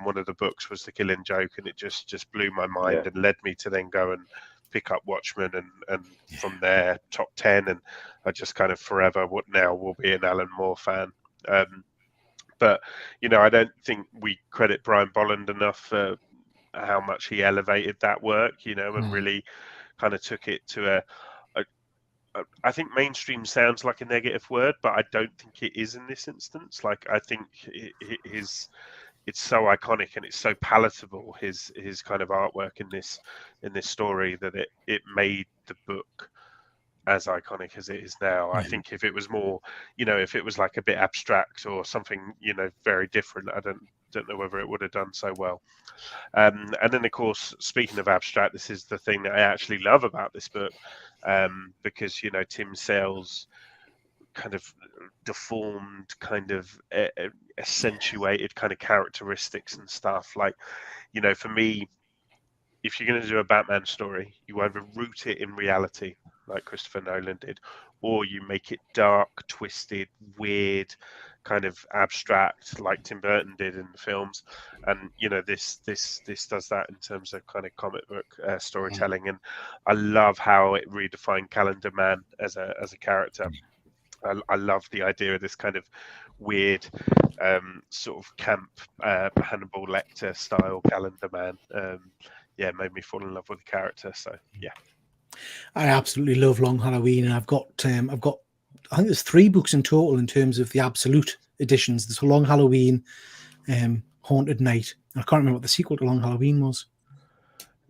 one of the books was The Killing Joke, and it just blew my mind and led me to then go and pick up Watchmen and from there top 10, and I just kind of forever will be an Alan Moore fan. But I don't think we credit Brian Bolland enough for how much he elevated that work, and really kind of took it to I think mainstream sounds like a negative word, but I don't think it is in this instance. Like, I think it's so iconic and it's so palatable, his kind of artwork in this story, that it made the book as iconic as it is now. I think if it was more, if it was like a bit abstract or something, very different, I don't know whether it would have done so well. And then, of course, speaking of abstract, this is the thing that I actually love about this book, because Tim Sale's kind of deformed, kind of accentuated kind of characteristics and stuff. Like, for me, if you're going to do a Batman story, you either root it in reality, like Christopher Nolan did, or you make it dark, twisted, weird, kind of abstract, like Tim Burton did in the films. And this does that in terms of kind of comic book storytelling. And I love how it redefined Calendar Man as a character. I love the idea of this kind of weird, sort of camp Hannibal Lecter style Calendar Man. It made me fall in love with the character. So yeah, I absolutely love Long Halloween, and I've got I think there's 3 books in total in terms of the absolute editions. There's Long Halloween, Haunted Night. I can't remember what the sequel to Long Halloween was.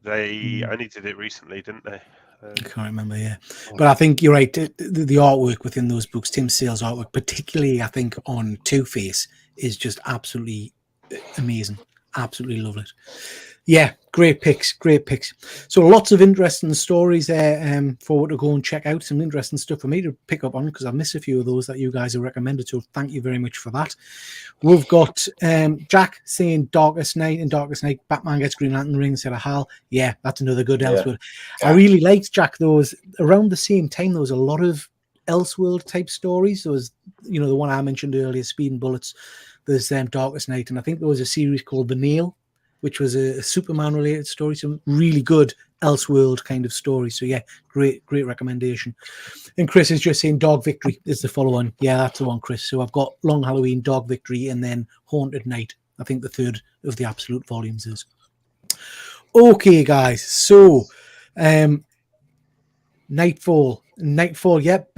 They only did it recently, didn't they? I can't remember, yeah. But I think you're right. The artwork within those books, Tim Sale's artwork, particularly I think on Two-Face, is just absolutely amazing. Absolutely love it. Yeah, great picks. So lots of interesting stories there forward to go and check out. Some interesting stuff for me to pick up on, because I missed a few of those that you guys have recommended. So thank you very much for that. We've got Jack saying Darkest Night, and Darkest Night, Batman gets Green Lantern ring instead of Hal. Yeah, that's another good Elseworld. Yeah. I really liked, Jack, those around the same time. There was a lot of Elseworld type stories. There was, the one I mentioned earlier, Speed and Bullets. There's Darkest Night, and I think there was a series called The Nail, which was a Superman related story. Some really good Elseworld kind of story. So yeah, great recommendation. And Chris is just saying Dog Victory is the follow-on. Yeah, that's the one, Chris. So I've got Long Halloween, Dog Victory, and then Haunted Night. I think the 3rd of the absolute volumes is. Okay, guys. So Nightfall. Yep.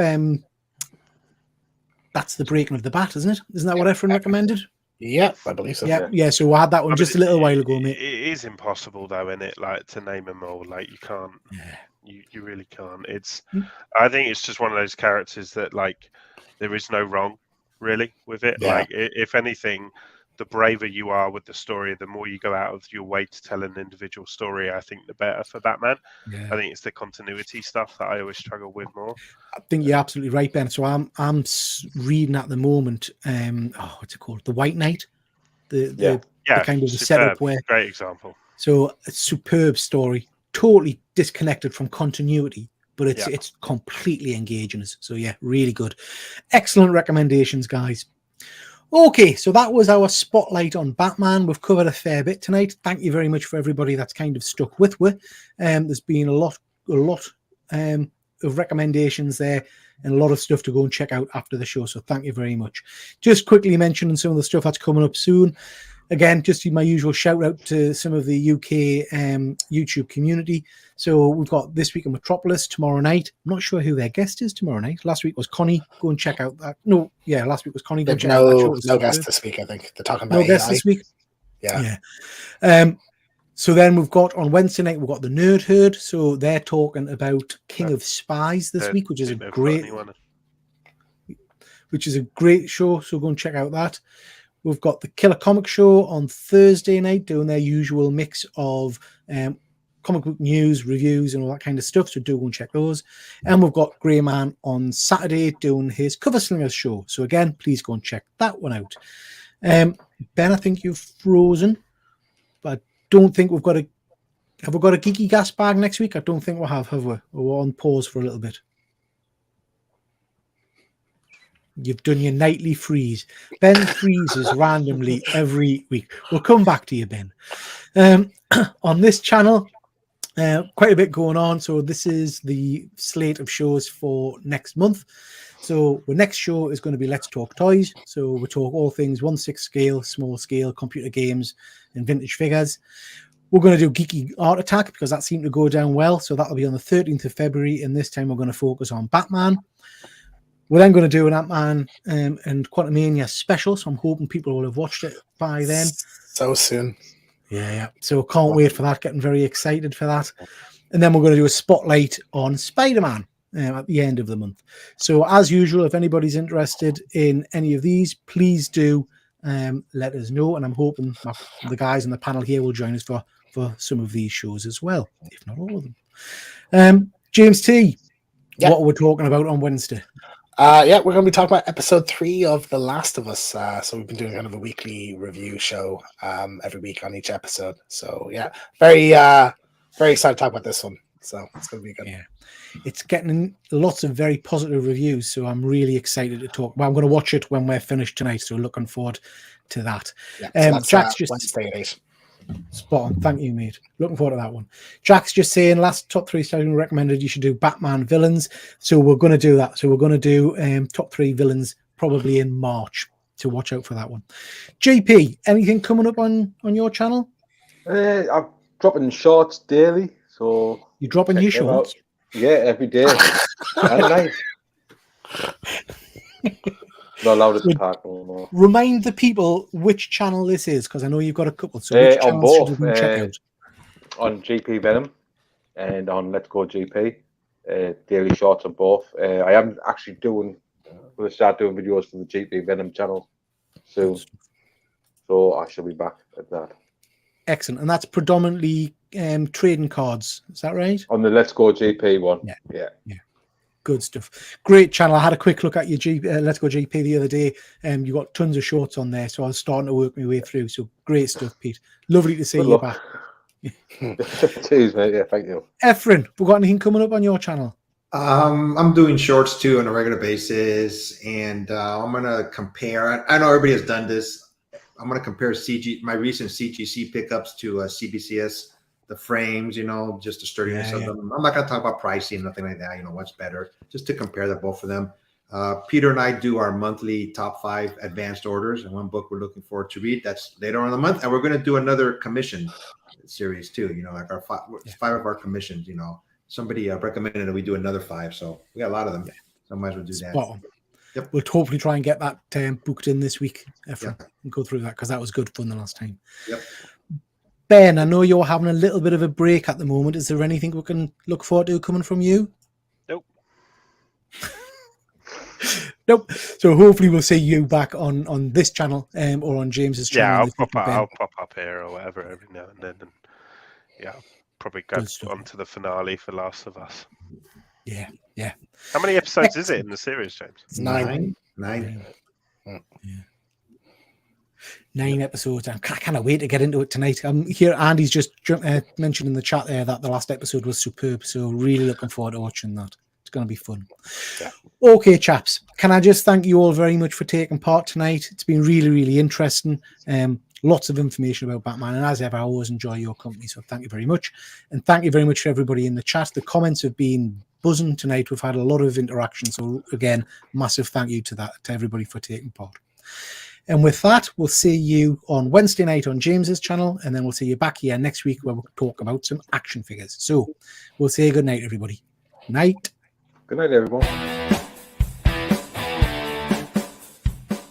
That's the Breaking of the Bat, isn't it? Isn't that what everyone recommended? Yeah, I believe so. Yeah. So I had that one just a little while ago, mate. It is impossible, though, isn't it? Like, to name them all. Like, you can't. Yeah. You really can't. I think it's just one of those characters that, like, there is no wrong, really, with it. Yeah. Like, if anything, the braver you are with the story, the more you go out of your way to tell an individual story, I think the better for Batman. Yeah. I think it's the continuity stuff that I always struggle with more. I think you're absolutely right, Ben. So I'm reading at the moment, what's it called? The White Knight. The kind of the setup where... Great example. So a superb story, totally disconnected from continuity, but it's completely engaging us. So yeah, really good. Excellent recommendations, guys. Okay, so that was our spotlight on Batman. We've covered a fair bit tonight. Thank you very much for everybody that's kind of stuck with me. There's been a lot of recommendations there and a lot of stuff to go and check out after the show. So thank you very much. Just quickly mentioning some of the stuff that's coming up soon. Again, just my usual shout out to some of the UK YouTube community. So we've got This Week in Metropolis tomorrow night. I'm not sure who their guest is tomorrow night. Last week was Connie. Go and check out that. Last week was Connie. Go and check out that. No guest this week, I think. They're talking about no guest this week. Yeah. So then we've got on Wednesday night, we've got the Nerd Herd. So they're talking about King of Spies this week, which is a great show. So go and check out that. We've got the Killer Comic Show on Thursday night doing their usual mix of comic book news, reviews, and all that kind of stuff. So do go and check those. And we've got Grey Man on Saturday doing his Cover Slingers show. So again, please go and check that one out. Ben, I think you've frozen, but I don't think we've got a... Have we got a Geeky Gas bag next week? I don't think we have we? We're on pause for a little bit. You've done your nightly freeze. Ben freezes randomly every week. We'll come back to you, Ben. On this channel, Quite a bit going on. So this is the slate of shows for next month. So the next show is going to be Let's Talk Toys. So we talk all things 1/6 scale, small scale, computer games, and vintage figures. We're going to do Geeky Art Attack because that seemed to go down well. So that'll be on the 13th of February. And this time we're going to focus on Batman. We're then going to do an Ant-Man and Quantumania special. So I'm hoping people will have watched it by then. So soon. Yeah. So can't wait for that. Getting very excited for that. And then we're going to do a spotlight on Spider-Man at the end of the month. So as usual, if anybody's interested in any of these, please do let us know. And I'm hoping the guys on the panel here will join us for some of these shows as well, if not all of them. James T, what are we talking about on Wednesday? We're going to be talking about episode 3 of The Last of Us. So we've been doing kind of a weekly review show every week on each episode. So very excited to talk about this one. So it's going to be good. Yeah, it's getting lots of very positive reviews. So I'm really excited to talk. Well, I'm going to watch it when we're finished tonight. So looking forward to that. So Jack's just Wednesday at 8. Spot on. Thank you, mate. Looking forward to that one. Jack's just saying last top 3 starting recommended you should do Batman villains. So we're going to do that. So we're going to do top 3 villains probably in March. So watch out for that one. JP, anything coming up on your channel? I'm dropping shorts daily. So you're dropping your shorts? Yeah, every day. And night. Not allowed at the park anymore. Remind the people which channel this is, because I know you've got a couple. So which on both, check out? On GP Venom and on Let's Go GP. Daily shorts on both. I am actually going to start doing videos for the GP Venom channel soon. So I shall be back at that. Excellent. And that's predominantly trading cards. Is that right? On the Let's Go GP one. Yeah. Good stuff. Great channel. I had a quick look at your Let's Go GP the other day. You got tons of shorts on there, so I was starting to work my way through. So great stuff, Pete. Lovely to see you back. Cheers, mate. Yeah, thank you. Efren, we got anything coming up on your channel? I'm doing shorts too on a regular basis, and I'm gonna compare. I know everybody has done this. I'm gonna compare my recent CGC pickups to CBCS. The frames, just the sturdiness of them. I'm not going to talk about pricing, nothing like that. What's better, just to compare the both of them. Peter and I do our monthly top 5 advanced orders, and one book we're looking forward to read. That's later on in the month, and we're going to do another commission series too. Like our 5 of our commissions. Somebody recommended that we do another 5, so we got a lot of them. So I might as well do that. Yep. We'll hopefully try and get that booked in this week, Efren, and go through that because that was good fun the last time. Yep. Ben, I know you're having a little bit of a break at the moment. Is there anything we can look forward to coming from you? Nope. Nope. So hopefully we'll see you back on this channel or on James's channel. Yeah, I'll pop up here or whatever every now and then. And I'll probably go on to the finale for Last of Us. Yeah. How many episodes is it in the series, James? It's 9. 9. Yeah. 9 episodes. I cannot wait to get into it tonight. Here, Andy's just mentioned in the chat there that the last episode was superb. So really looking forward to watching that. It's going to be fun. Yeah. Okay, chaps. Can I just thank you all very much for taking part tonight? It's been really, really interesting. Lots of information about Batman. And as ever, I always enjoy your company. So thank you very much. And thank you very much for everybody in the chat. The comments have been buzzing tonight. We've had a lot of interaction. So again, massive thank you to everybody for taking part. And with that, we'll see you on Wednesday night on James's channel, and then we'll see you back here next week where we'll talk about some action figures. So we'll say good night, everybody. Night. Good night, everyone.